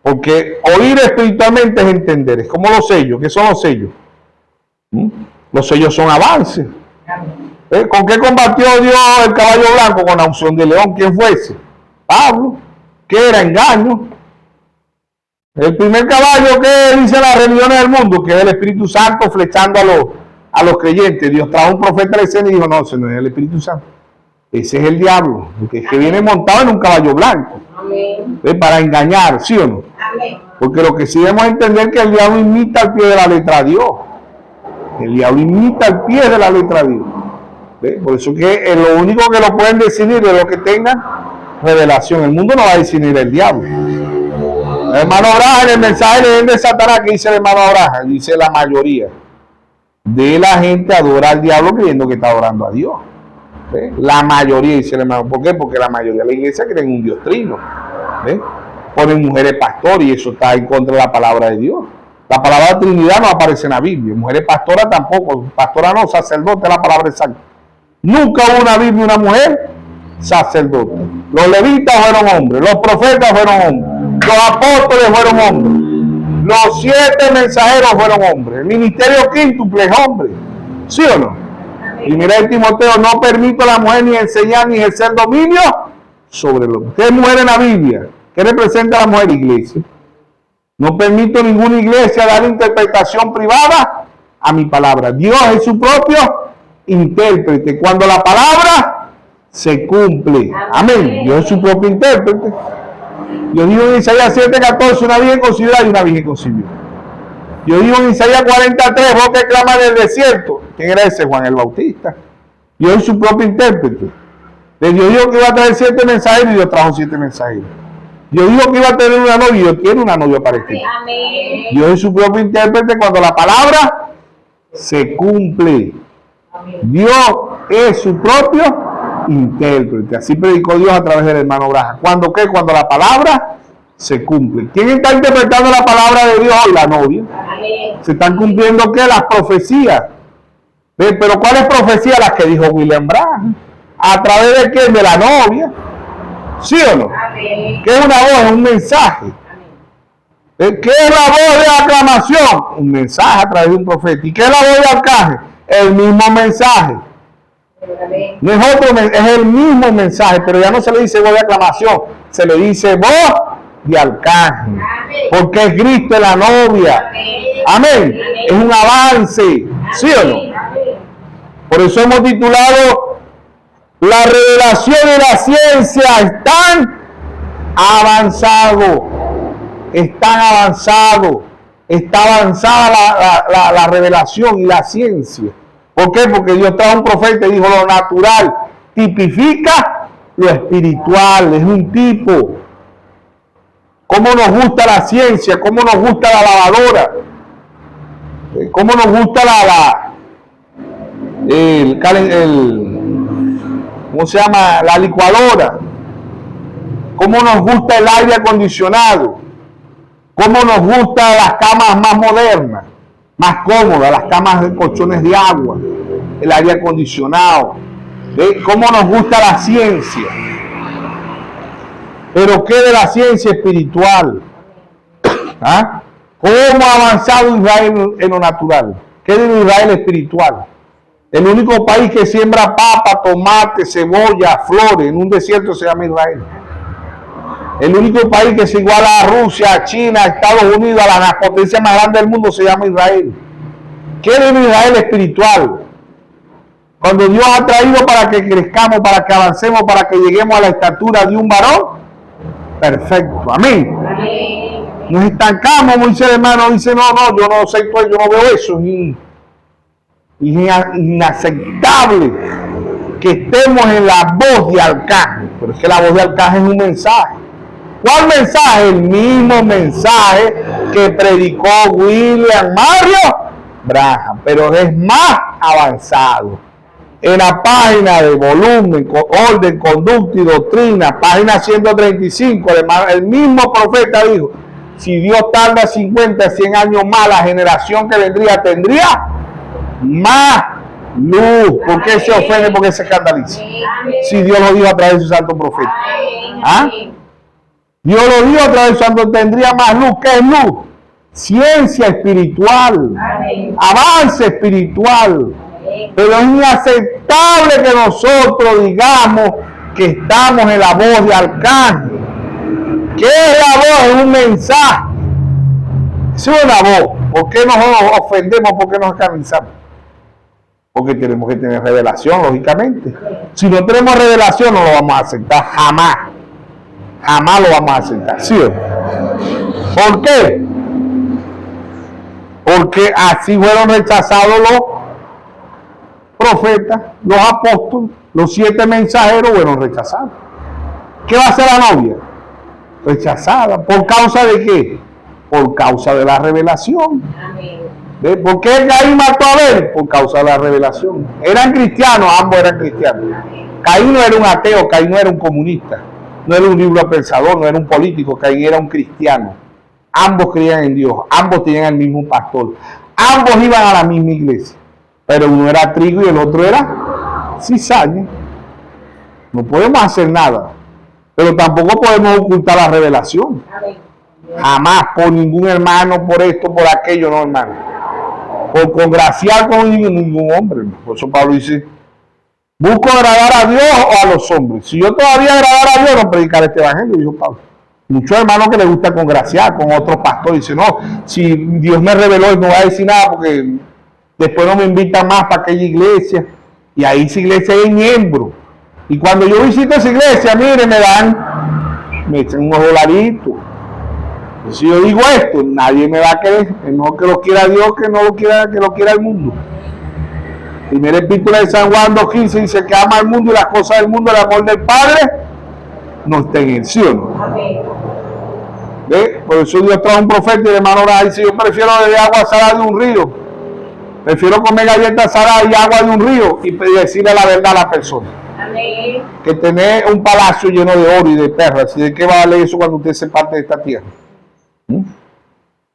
Porque oír espiritualmente es entender. Es como los sellos. ¿Qué son los sellos? Los sellos son avances. ¿Con qué combatió Dios el caballo blanco? Con la unción de león. ¿Quién fue ese? Pablo. ¿Qué era? Engaño. El primer caballo que dice las religiones del mundo, que es el Espíritu Santo flechando a los creyentes. Dios trajo un profeta a la escena y dijo, no, ese no es el Espíritu Santo. Ese es el diablo, que viene montado en un caballo blanco. Amén. Para engañar, ¿sí o no? Amén. Porque lo que sí debemos entender es que el diablo imita al pie de la letra de Dios. El diablo imita al pie de la letra de Dios. ¿Ve? Por eso que lo único que lo pueden decidir es lo que tengan revelación. El mundo no va a decidir el diablo. El hermano Abraham, en el mensaje de Satanás, que dice el hermano Abraham, dice la mayoría de la gente adora al diablo creyendo que está adorando a Dios. ¿Ve? La mayoría, dice el hermano. ¿Por qué? Porque la mayoría de la iglesia cree en un Dios trino. ¿Ve? Ponen mujeres pastores y eso está en contra de la palabra de Dios. La palabra Trinidad no aparece en la Biblia. Mujeres pastoras tampoco. Pastora no, sacerdote es la palabra exacta. Nunca hubo una Biblia una mujer sacerdote. Los levitas fueron hombres. Los profetas fueron hombres. Los apóstoles fueron hombres. Los 7 mensajeros fueron hombres. El ministerio quíntuple es hombre. ¿Sí o no? Y mira el Timoteo, no permito a la mujer ni enseñar ni ejercer dominio sobre el hombre. ¿Qué es mujer en la Biblia? ¿Qué representa a la mujer? Iglesia. No permito ninguna iglesia dar interpretación privada a mi palabra. Dios es su propio intérprete. Cuando la palabra se cumple. Amén. Dios es su propio intérprete. Dios dijo en Isaías 7:14, una virgen concibirá y una virgen concibió. Dios dijo en Isaías 43, vos que clamas en el desierto. ¿Quién era ese? Juan el Bautista. Dios es su propio intérprete. Dios dijo que iba a traer 7 mensajeros y Dios trajo 7 mensajeros. Dios dijo que iba a tener una novia y Dios tiene una novia para este. Amén. Dios es su propio intérprete cuando la palabra se cumple. Amén. Dios es su propio intérprete. Así predicó Dios a través del hermano Abraham. ¿Cuándo qué? Cuando la palabra se cumple. ¿Quién está interpretando la palabra de Dios hoy? La novia. Amén. Se están cumpliendo ¿qué? Las profecías. ¿Ve? Pero ¿cuáles profecías? Las que dijo William Branham. ¿A través de quién? De la novia. ¿Sí o no? Amén. ¿Qué es una voz? Es un mensaje. ¿Qué es la voz de aclamación? Un mensaje a través de un profeta. ¿Y qué es la voz de arcángel? El mismo mensaje. Amén. No es otro, es el mismo mensaje, pero ya no se le dice voz de aclamación, se le dice voz de arcángel. Porque es Cristo la novia. Amén. Es un avance. ¿Sí o no? Por eso hemos titulado la revelación y la ciencia están avanzados. Están avanzados. Está avanzada la revelación y la ciencia. ¿Por qué? Porque Dios trajo un profeta y dijo lo natural tipifica lo espiritual. Es un tipo. cómo nos gusta la ciencia, cómo nos gusta la lavadora, cómo nos gusta ¿cómo se llama? La licuadora, cómo nos gusta el aire acondicionado, cómo nos gustan las camas más modernas, más cómodas, las camas de colchones de agua, el aire acondicionado, cómo nos gusta la ciencia. Pero ¿qué de la ciencia espiritual? ¿Ah? ¿Cómo ha avanzado Israel en lo natural? ¿Qué de Israel espiritual? El único país que siembra papa, tomate, cebolla, flores en un desierto se llama Israel. El único país que se iguala a Rusia, a China, a Estados Unidos, a las potencias más grandes del mundo se llama Israel. ¿Qué de Israel espiritual? Cuando Dios ha traído para que crezcamos, para que avancemos, para que lleguemos a la estatura de un varón perfecto. Amén. Amén. Nos estancamos, como dice el hermano, dice, no, yo no acepto, yo no veo eso. Es inaceptable que estemos en la voz de Arcángel. Pero es que la voz de Arcángel es un mensaje. ¿Cuál mensaje? El mismo mensaje que predicó William Mario Branham, pero es más avanzado. En la página de volumen, orden, conducta y doctrina, página 135, el mismo profeta dijo, si Dios tarda 50, 100 años más, la generación que vendría tendría más luz. ¿Por qué se ofende? ¿Por qué se escandaliza? Si Dios lo dijo a través de su santo profeta. ¿Ah? Dios lo dijo a través de su santo, tendría más luz. ¿Qué es luz? Ciencia espiritual, avance espiritual. Pero es inaceptable que nosotros digamos que estamos en la voz de Arcángel. ¿Qué es la voz? Es un mensaje. Es una voz. ¿Por qué nos ofendemos? ¿Por qué nos escandalizamos? Porque tenemos que tener revelación, lógicamente. Si no tenemos revelación, no lo vamos a aceptar jamás. Jamás lo vamos a aceptar. ¿Sí o no? ¿Por qué? Porque así fueron rechazados los profetas, los apóstoles, los 7 mensajeros fueron rechazados. ¿Qué va a hacer la novia? Rechazada. ¿Por causa de qué? Por causa de la revelación. ¿Ve? ¿Por qué Caín mató a Abel? Por causa de la revelación. Eran cristianos, ambos eran cristianos. Caín no era un ateo, Caín no era un comunista, no era un libro pensador, no era un político, Caín era un cristiano. Ambos creían en Dios, ambos tenían el mismo pastor, ambos iban a la misma iglesia, pero uno era trigo y el otro era cizaña. No podemos hacer nada, pero tampoco podemos ocultar la revelación. Jamás, por ningún hermano, por esto, por aquello, no, hermano. Por congraciar con ningún hombre. Por eso Pablo dice, busco agradar a Dios o a los hombres. Si yo todavía agradar a Dios, no predicaré este evangelio, dijo Pablo. Muchos hermanos que les gusta congraciar con otros pastores, dicen, no, si Dios me reveló y no voy a decir nada porque después no me invitan más para aquella iglesia. Y ahí esa iglesia hay miembros. Y cuando yo visito esa iglesia, mire, me echan unos dolaritos. Si yo digo esto, nadie me va a querer. Es mejor que lo quiera Dios que no lo quiera, que lo quiera el mundo. Primera epístola de San Juan 2:15 dice que ama al mundo y las cosas del mundo, el amor del Padre no está en él, ¿sí o no? ¿Ve? Por eso Dios trae un profeta y el hermano Branham dice, yo prefiero beber agua salada de un río, prefiero comer galletas saladas y agua de un río y decirle la verdad a la persona. Amén. Que tener un palacio lleno de oro y de perlas. ¿Y de qué va a valer eso cuando usted se parte de esta tierra?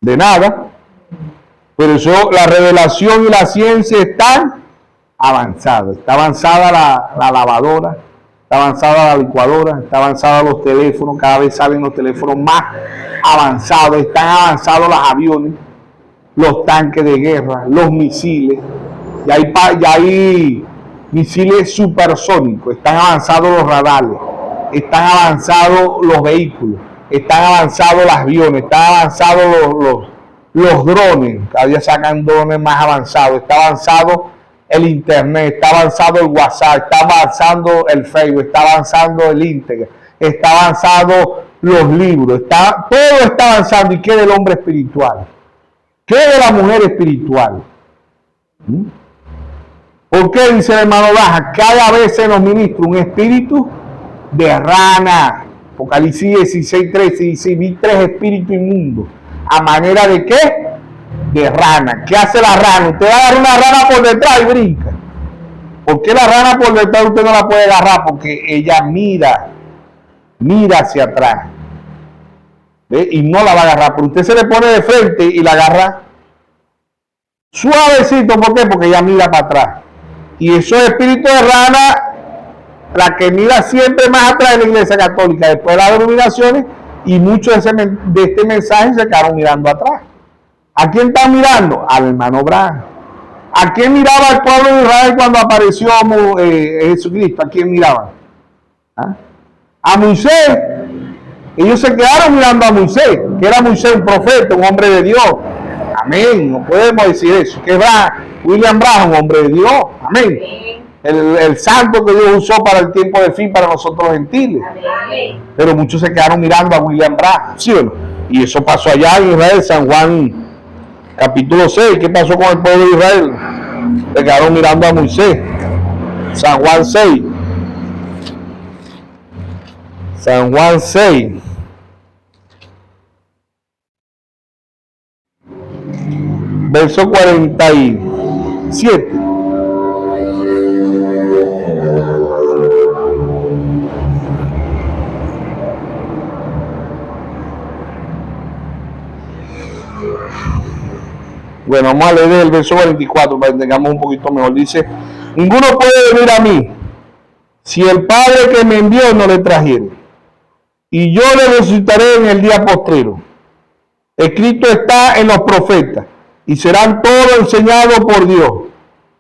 De nada. Pero eso, la revelación y la ciencia están avanzadas. Está avanzada la lavadora, está avanzada la licuadora, está avanzada los teléfonos, cada vez salen los teléfonos más avanzados, están avanzados los aviones, los tanques de guerra, los misiles, y hay misiles supersónicos, están avanzados los radares, están avanzados los vehículos, están avanzados los aviones, están avanzados los drones, cada día sacan drones más avanzados, está avanzado el internet, está avanzado el WhatsApp, está avanzando el Facebook, está avanzando el Instagram, está avanzado los libros, todo está avanzando. ¿Y qué del hombre espiritual? ¿Qué de la mujer espiritual? ¿Por qué dice el hermano Baja? Cada vez se nos ministra un espíritu de rana. Apocalipsis 16:13 dice, vi 3 espíritus inmundos. ¿A manera de qué? De rana. ¿Qué hace la rana? Usted va a agarrar una rana por detrás y brinca. ¿Por qué la rana por detrás usted no la puede agarrar? Porque ella mira hacia atrás. ¿Ve? Y no la va a agarrar. Pero usted se le pone de frente y la agarra suavecito. ¿Por qué? Porque ella mira para atrás. Y esos espíritus de rana, la que mira siempre más atrás de la Iglesia Católica, después de las denominaciones, y muchos de este mensaje se quedaron mirando atrás. ¿A quién están mirando? Al hermano Branham. ¿A quién miraba el pueblo de Israel cuando apareció Jesucristo? ¿A quién miraban? ¿Ah? A Moisés. Ellos se quedaron mirando a Moisés, que era Moisés un profeta, un hombre de Dios. Amén. No podemos decir eso. Que William Branham, un hombre de Dios. Amén. El santo que Dios usó para el tiempo del fin para nosotros los gentiles. Pero muchos se quedaron mirando a William Branham, ¿sí o no? Y eso pasó allá en Israel, San Juan capítulo 6. ¿Qué pasó con el pueblo de Israel? Se quedaron mirando a Moisés. San Juan 6. San Juan 6. Verso 47. Bueno, vamos a leer el verso 44 para que tengamos un poquito mejor. Dice, ninguno puede venir a mí si el Padre que me envió no le trajere, y yo le resucitaré en el día postrero. Escrito está en los profetas, y serán todos enseñados por Dios.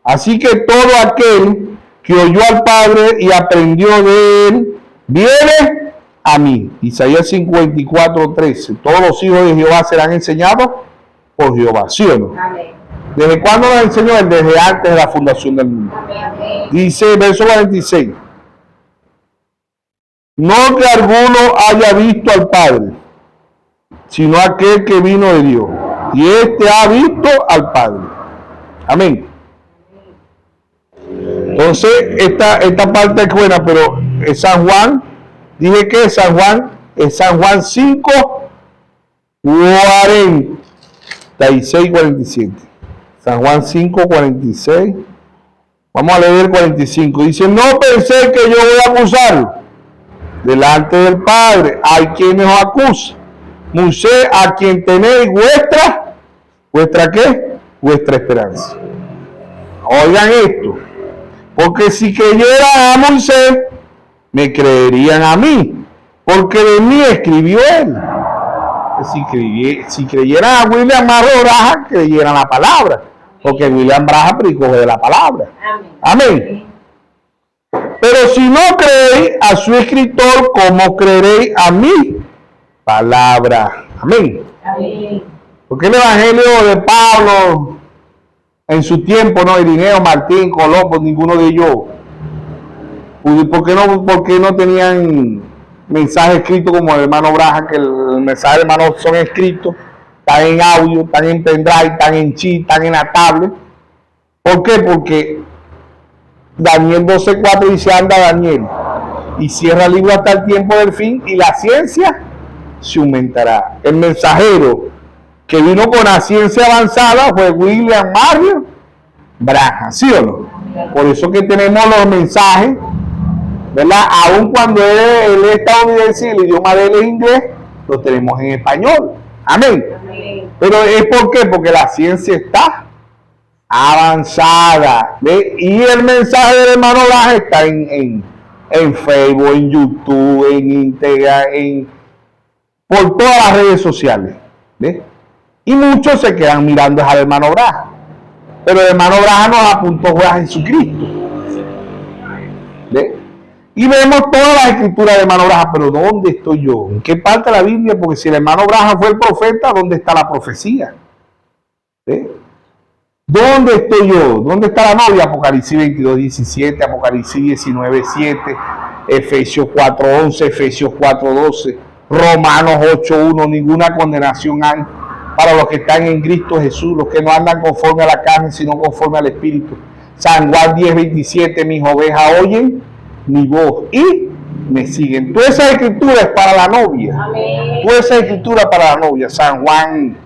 Así que todo aquel que oyó al Padre y aprendió de él, viene a mí. Isaías 54:13. Todos los hijos de Jehová serán enseñados por Jehová, ¿sí o no? Amén. ¿Desde cuándo nos enseñó él? Desde antes de la fundación del mundo. Amén. Dice verso 46. No que alguno haya visto al Padre, sino aquel que vino de Dios. Y este ha visto al Padre. Amén. Entonces, esta parte es buena, pero es San Juan. Dije que es San Juan 5, 46, 47. San Juan 5, 46. Vamos a leer el 45. Dice, no pensé que yo voy a acusarlo delante del Padre. Hay quien os acusa. Moisés, a quien tenéis ¿vuestra qué? Vuestra esperanza. Oigan esto. Porque si creyeran a Moisés, me creerían a mí. Porque de mí escribió él. Si creyeran a William Branham, creyeran la palabra. Porque William Branham predicó de la palabra. Amén. Pero si no creéis a su escritor, ¿cómo creeréis a mi palabra? Amén. Amén. Porque el evangelio de Pablo en su tiempo, no, Irineo, Martín, Colón, pues ninguno de ellos, ¿por qué no tenían mensajes escritos como el hermano Branham, que el mensaje del hermano son escritos, están en audio, están en pendrive, están en chip, están en la tablet? ¿Por qué? Porque Daniel 12:4 dice, anda Daniel, y cierra el libro hasta el tiempo del fin, y la ciencia se aumentará. El mensajero que vino con la ciencia avanzada fue William Branham, ¿sí o no? Por eso que tenemos los mensajes, ¿verdad? Aun cuando él es estadounidense y el idioma de él es inglés, lo tenemos en español. Amén. Amén. Pero ¿es por qué? Porque la ciencia está avanzada, ¿ve? Y el mensaje del hermano Branham está en Facebook, en YouTube, en Instagram, por todas las redes sociales, ¿ve? Y muchos se quedan mirando al hermano Branham. Pero el hermano Branham nos apuntó a Jesucristo, ¿ve? Y vemos todas las escrituras del hermano Branham, pero ¿dónde estoy yo? ¿En qué parte de la Biblia? Porque si el hermano Branham fue el profeta, ¿dónde está la profecía? ¿Ve? ¿Dónde estoy yo? ¿Dónde está la novia? Apocalipsis 22:17, Apocalipsis 19:7, Efesios 4:11, Efesios 4:12, Romanos 8:1, ninguna condenación hay para los que están en Cristo Jesús, los que no andan conforme a la carne, sino conforme al Espíritu. San Juan 10:27, mis ovejas oyen mi voz y me siguen. Toda esa escritura es para la novia. Amén. Toda esa escritura para la novia. San Juan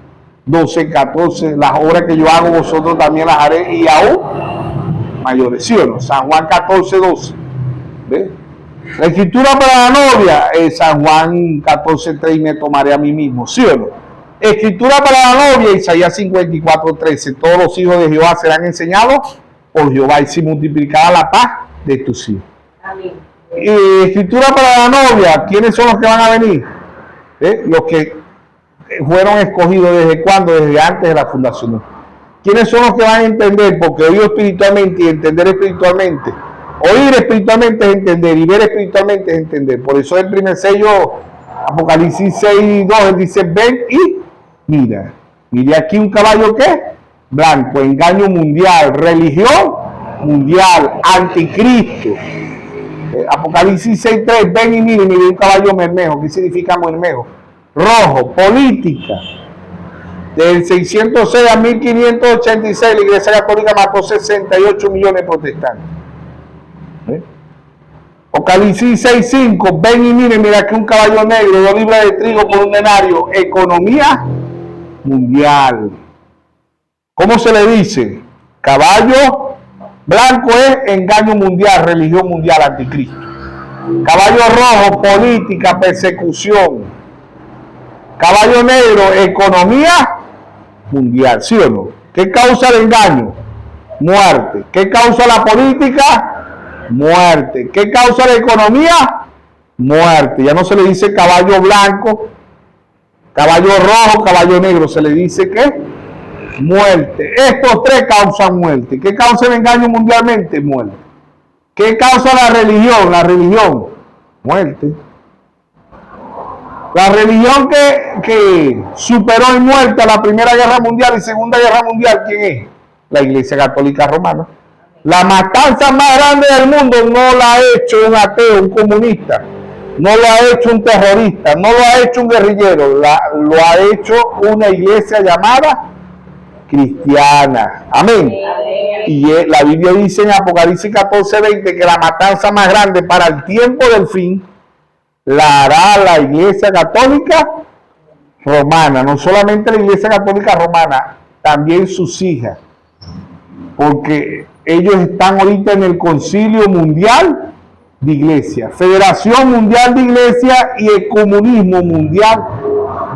12, 14, las obras que yo hago vosotros también las haré y aún mayores, ¿sí o no? San Juan 14, 12. ¿Ve? La escritura para la novia es San Juan 14, 3, y me tomaré a mí mismo, ¿sí o no? Escritura para la novia, Isaías 54, 13. Todos los hijos de Jehová serán enseñados por Jehová y se multiplicará la paz de tus hijos. Amén. Escritura para la novia, ¿quiénes son los que van a venir? Los que fueron escogidos desde cuándo, desde antes de la fundación. ¿Quiénes son los que van a entender? Porque oír espiritualmente y entender espiritualmente. Oír espiritualmente es entender y ver espiritualmente es entender. Por eso el primer sello, Apocalipsis 6, 2, él dice, ven y mira. Mire aquí un caballo, ¿qué? Blanco, engaño mundial, religión mundial, anticristo. Apocalipsis 6, 3, ven y mire un caballo mermejo. ¿Qué significa mermejo? Rojo, política. Del 606 a 1586 la Iglesia Católica mató 68 millones de protestantes. Apocalipsis 6, 5, ven y mira aquí un caballo negro, 2 libras de trigo por un denario. Economía mundial. ¿Cómo se le dice? Caballo blanco es engaño mundial, religión mundial, anticristo. Caballo rojo, política, persecución. Caballo negro, economía mundial, ¿sí o no? ¿Qué causa el engaño? Muerte. ¿Qué causa la política? Muerte. ¿Qué causa la economía? Muerte. Ya no se le dice caballo blanco, caballo rojo, caballo negro, se le dice ¿qué? Muerte. Estos tres causan muerte. ¿Qué causa el engaño mundialmente? Muerte. ¿Qué causa la religión? La religión, muerte. La religión que superó en muerte a la Primera Guerra Mundial y Segunda Guerra Mundial, ¿quién es? La Iglesia Católica Romana. La matanza más grande del mundo no la ha hecho un ateo, un comunista, no lo ha hecho un terrorista, no lo ha hecho un guerrillero, lo ha hecho una iglesia llamada cristiana. Amén. Y la Biblia dice en Apocalipsis 14, 20 que la matanza más grande para el tiempo del fin la hará la Iglesia Católica Romana. No solamente la Iglesia Católica Romana, también sus hijas. Porque ellos están ahorita en el Concilio Mundial de Iglesia, Federación Mundial de Iglesia y el Comunismo Mundial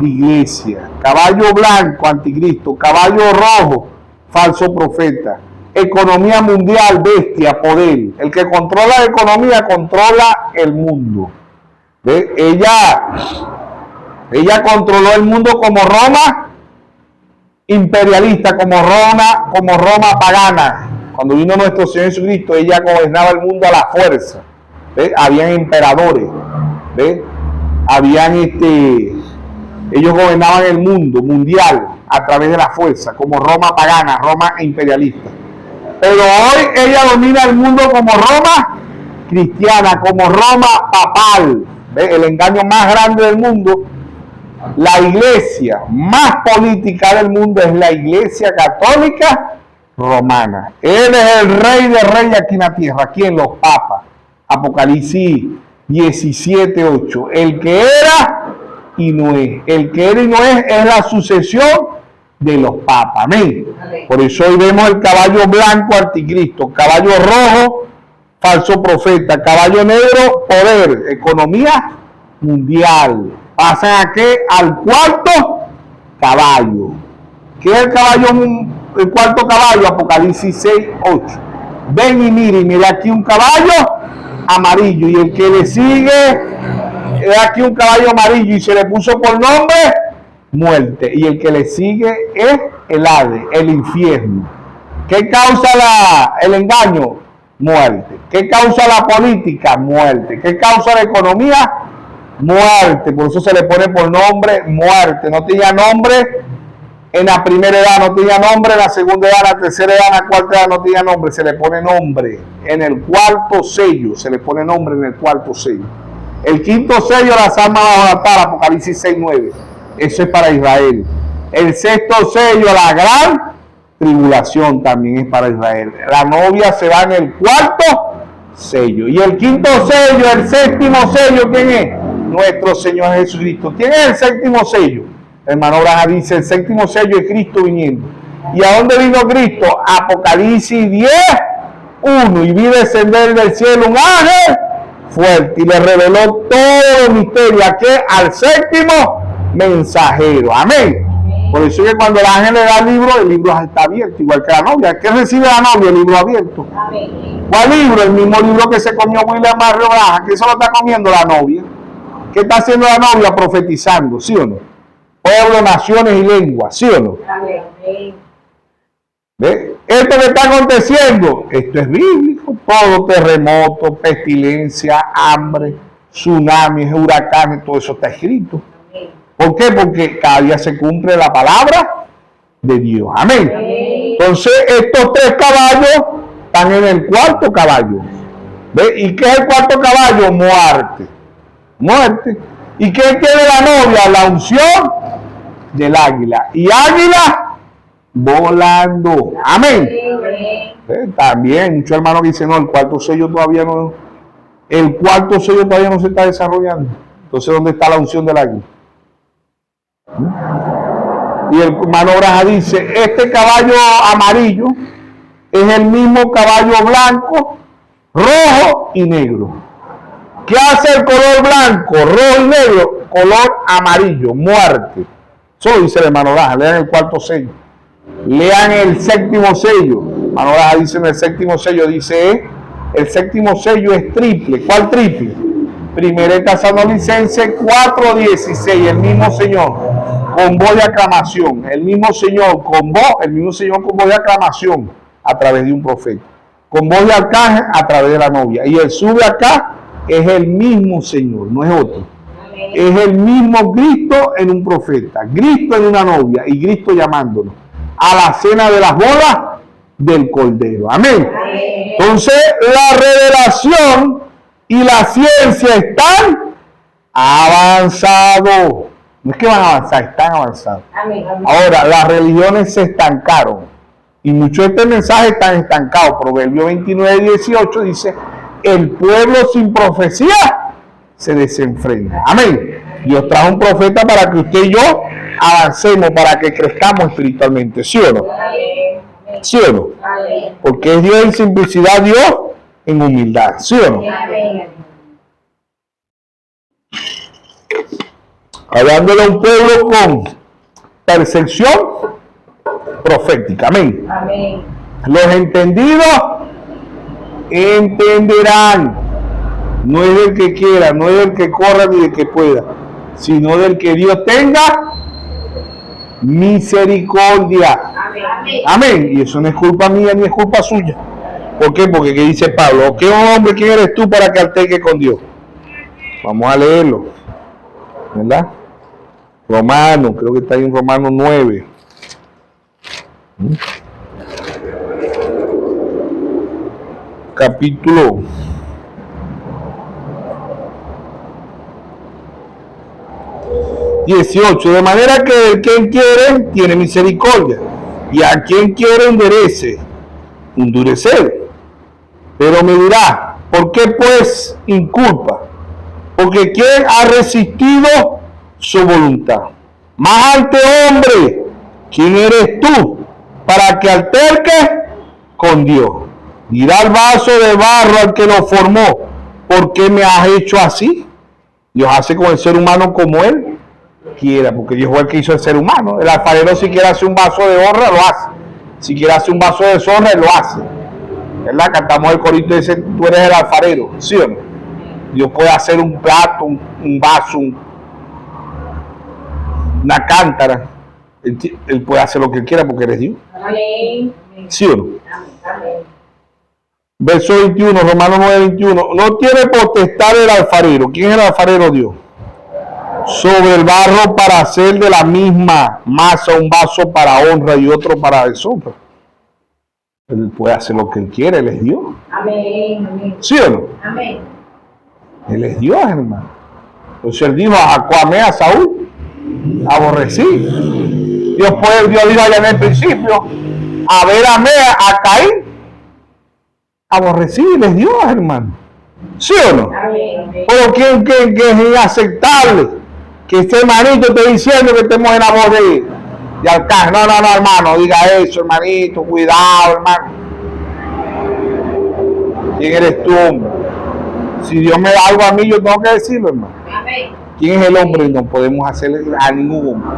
de Iglesia. Caballo blanco, anticristo. Caballo rojo, falso profeta. Economía mundial, bestia, poder. El que controla la economía controla el mundo. ¿Ve? Ella controló el mundo como Roma imperialista, como Roma pagana. Cuando vino nuestro Señor Jesucristo, ella gobernaba el mundo a la fuerza. ¿Ve? Habían emperadores. ¿Ve? Ellos gobernaban el mundo mundial a través de la fuerza, como Roma pagana, Roma imperialista. Pero hoy ella domina el mundo como Roma cristiana, como Roma papal. ¿Ve? El engaño más grande del mundo. La iglesia más política del mundo es la Iglesia Católica Romana. Él es el rey de reyes aquí en la tierra. ¿Quién? Los papas. Apocalipsis 17, 8. El que era y no es. El que era y no es la sucesión de los papas. Amén. Por eso hoy vemos el caballo blanco, anticristo. Caballo rojo, falso profeta. Caballo negro, poder. Economía mundial. Pasan aquí al cuarto caballo. ¿Qué es el cuarto caballo? Apocalipsis 6, 8. Ven y mira aquí un caballo amarillo. Y el que le sigue, es aquí un caballo amarillo y se le puso por nombre muerte. Y el que le sigue es el Hades, el infierno. ¿Qué causa el engaño? Muerte. ¿Qué causa la política? Muerte. ¿Qué causa la economía? Muerte. Por eso se le pone por nombre muerte. No tenía nombre en la primera edad, no tenía nombre en la segunda edad, en la tercera edad, en la cuarta edad no tenía nombre. Se le pone nombre en el cuarto sello. Se le pone nombre en el cuarto sello. El quinto sello, las almas bajo la tabla, Apocalipsis 6, 9. Eso es para Israel. El sexto sello, la gran tribulación, también es para Israel. La novia se va en el cuarto sello. Y el quinto sello, el séptimo sello, ¿quién es? Nuestro Señor Jesucristo. ¿Quién es el séptimo sello? Hermano Braja dice, el séptimo sello es Cristo viniendo. ¿Y a dónde vino Cristo? Apocalipsis 10, 1. Y vi descender del cielo un ángel fuerte y le reveló todo el misterio. ¿A qué? Al séptimo mensajero. Amén. Por eso es que cuando el ángel le da el libro está abierto, igual que la novia. ¿Qué recibe la novia? El libro abierto. Amén. ¿Cuál libro? El mismo libro que se comió William Mario Braja. ¿Qué se lo está comiendo la novia? ¿Qué está haciendo la novia? Profetizando, ¿sí o no? Pueblo, naciones y lenguas, ¿sí o no? Amén. ¿Ve? Esto que está aconteciendo, esto es bíblico. Todo terremoto, pestilencia, hambre, tsunamis, huracanes, todo eso está escrito. Amén. ¿Por qué? Porque cada día se cumple la palabra de Dios. Amén. Amén. Entonces, estos tres caballos están en el cuarto caballo. ¿Ve? ¿Y qué es el cuarto caballo? Muerte. Muerte. ¿Y qué tiene la novia? La unción del águila. Y águila volando. Amén. También, muchos hermanos dicen, no, el cuarto sello todavía no se está desarrollando. Entonces, ¿dónde está la unción del águila? Y el hermano Braja dice, este caballo amarillo es el mismo caballo blanco, rojo y negro. ¿Qué hace el color blanco, rojo y negro? Color amarillo, muerte. Eso lo dice el hermano Braja. Lean el cuarto sello. Lean el séptimo sello. Hermano Braja dice en el séptimo sello, dice, el séptimo sello es triple. ¿Cuál triple? Primera Tesalonicenses 4:16. El mismo Señor con voz de aclamación. El mismo Señor con voz de aclamación a través de un profeta. Con voz de arcángel a través de la novia. Y el sube acá es el mismo Señor, no es otro. Amén. Es el mismo Cristo en un profeta, Cristo en una novia y Cristo llamándonos a la cena de las bodas del Cordero. Amén. Amén. Entonces, la revelación y la ciencia están avanzados. No es que van a avanzar, están avanzados. Amén. Amén. Ahora, las religiones se estancaron. Y muchos de estos mensajes están estancados. Proverbio 29:18 dice, el pueblo sin profecía se desenfrena. Amén. Dios trajo un profeta para que usted y yo avancemos, para que crezcamos espiritualmente. ¿Sí o no? Amén. ¿Sí o no? Amén. Porque es Dios en simplicidad, Dios en humildad. ¿Sí o no? Amén. Hablándole a un pueblo con percepción profética. Amén. Amén. Los entendidos entenderán. No es del que quiera, no es del que corra ni del que pueda, sino del que Dios tenga misericordia. Amén. Amén. Y eso no es culpa mía ni es culpa suya. ¿Por qué? Porque ¿qué dice Pablo? ¿Qué hombre, quién eres tú para que alterques con Dios? Vamos a leerlo. ¿Verdad? Romano, creo que está ahí en Romano 9. Capítulo 18. De manera que el quien quiere tiene misericordia, y a quien quiere endurecer. Pero me dirá, ¿por qué pues inculpa? Porque ¿quién ha resistido su voluntad? Más alto hombre, ¿quién eres tú para que alterques con Dios? Dirá el vaso de barro al que lo formó, ¿por qué me has hecho así? Dios hace con el ser humano como él quiera, porque Dios fue el que hizo el ser humano. El alfarero, si quiere hacer un vaso de honra, lo hace. Si quiere hacer un vaso de deshonra, lo hace. ¿Verdad? Cantamos el corito y dice, tú eres el alfarero, ¿sí o no? Dios puede hacer un plato, un vaso, una cántara. Él puede hacer lo que él quiera porque eres Dios. Amén. ¿Sí o no? Amén. Verso 21, Romanos 9:21. No tiene potestad el alfarero. ¿Quién es el alfarero? Dios. Sobre el barro para hacer de la misma masa un vaso para honra y otro para deshonra. Él puede hacer lo que él quiere, él es Dios. Amén. ¿Sí o no? Amén. Él es Dios, hermano. Entonces él dijo, amé a Saúl, aborrecí. Dios dijo allá en el principio, a ver, amé a Caín. Aborrecible es Dios, hermano. ¿Sí o no? Amén. Pero ¿quién que es inaceptable? Que este hermanito esté diciendo que estemos en la voz de Arcángel. No, hermano, diga eso, hermanito, cuidado, hermano. ¿Quién eres tú, hombre? Si Dios me da algo a mí, yo tengo que decirlo, hermano. Amén. ¿Quién es el hombre? No podemos hacerle a ningún hombre.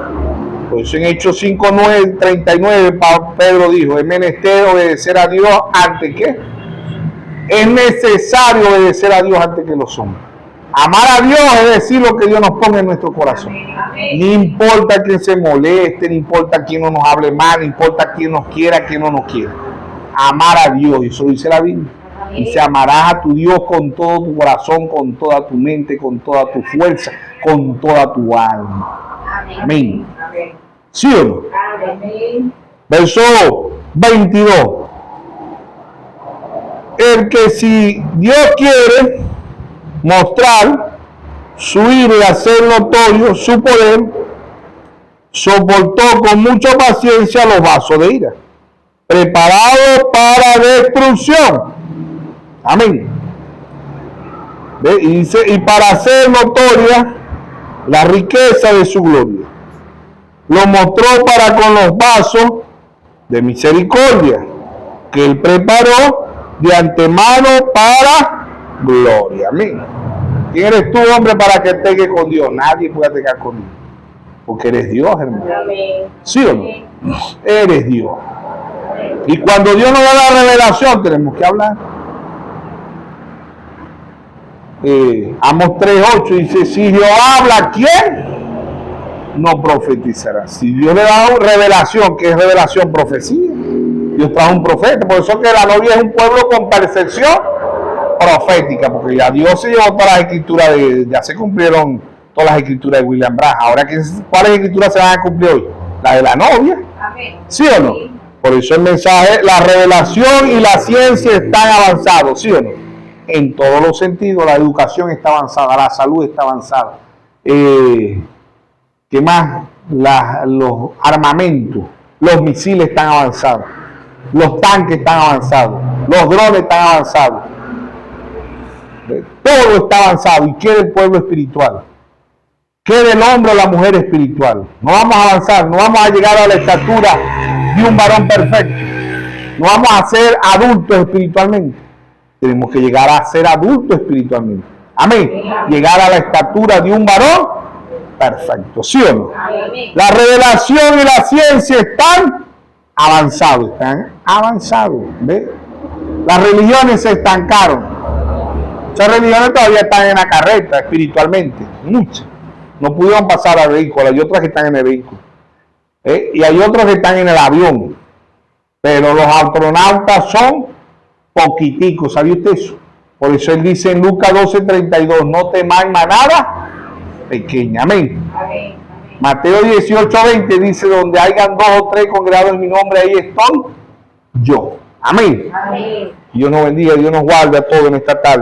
Por eso en Hechos 5:39, Pedro dijo, es menester obedecer a Dios antes que. Es necesario obedecer a Dios antes que los hombres. Amar a Dios es decir lo que Dios nos ponga en nuestro corazón. No importa quién se moleste, no importa quién no nos hable mal, no importa quién nos quiera, quién no nos quiera. Amar a Dios, eso dice la Biblia. Dice, amarás a tu Dios con todo tu corazón, con toda tu mente, con toda tu fuerza, con toda tu alma. Amén. ¿Sí o no? Amén. Verso 22. El que si Dios quiere mostrar su ira y hacer notorio su poder, soportó con mucha paciencia los vasos de ira, preparados para destrucción. Amén. ¿Ve? Y dice, y para hacer notoria la riqueza de su gloria, lo mostró para con los vasos de misericordia, que él preparó de antemano para gloria. Amén. ¿Quién eres tú, hombre, para que pegue con Dios? Nadie puede pegar con Dios, porque eres Dios, hermano. Amén. ¿Sí o no? Eres Dios. Y cuando Dios nos da la revelación, tenemos que hablar. Amos 3:8 dice, si Jehová habla, ¿quién no profetizará? Si Dios le da una revelación, ¿qué es revelación? Profecía. Dios trajo un profeta, por eso que la novia es un pueblo con percepción profética, porque ya Dios se llevó todas las escrituras, ya se cumplieron todas las escrituras de William Branham. Ahora, ¿cuáles escrituras se van a cumplir hoy? La de la novia. Amén. ¿Sí o no? Por eso el mensaje, la revelación y la ciencia están avanzados, ¿sí o no? En todos los sentidos, la educación está avanzada, la salud está avanzada. ¿Qué más? Los armamentos, los misiles están avanzados, los tanques están avanzados, los drones están avanzados. Todo está avanzado y queda el pueblo espiritual. Queda el hombre o la mujer espiritual. No vamos a avanzar, no vamos a llegar a la estatura de un varón perfecto. No vamos a ser adultos espiritualmente. Tenemos que llegar a ser adultos espiritualmente. Amén. Llegar a la estatura de un varón perfecto. ¿Sí o no? Amén. La revelación y la ciencia están avanzados. ¿Ve? Las religiones se estancaron. Esas religiones todavía están en la carreta espiritualmente. Muchas. No pudieron pasar al vehículo. Hay otras que están en el vehículo. Y hay otros que están en el avión. Pero los astronautas son poquiticos. ¿Sabía usted eso? Por eso él dice en Lucas 12:32, no temáis manada pequeña. Amén. Amén. Mateo 18:20 dice, donde hayan 2 o 3 congregados en mi nombre, ahí estoy yo. Amén. Amén. Dios nos bendiga, Dios nos guarde a todos en esta tarde.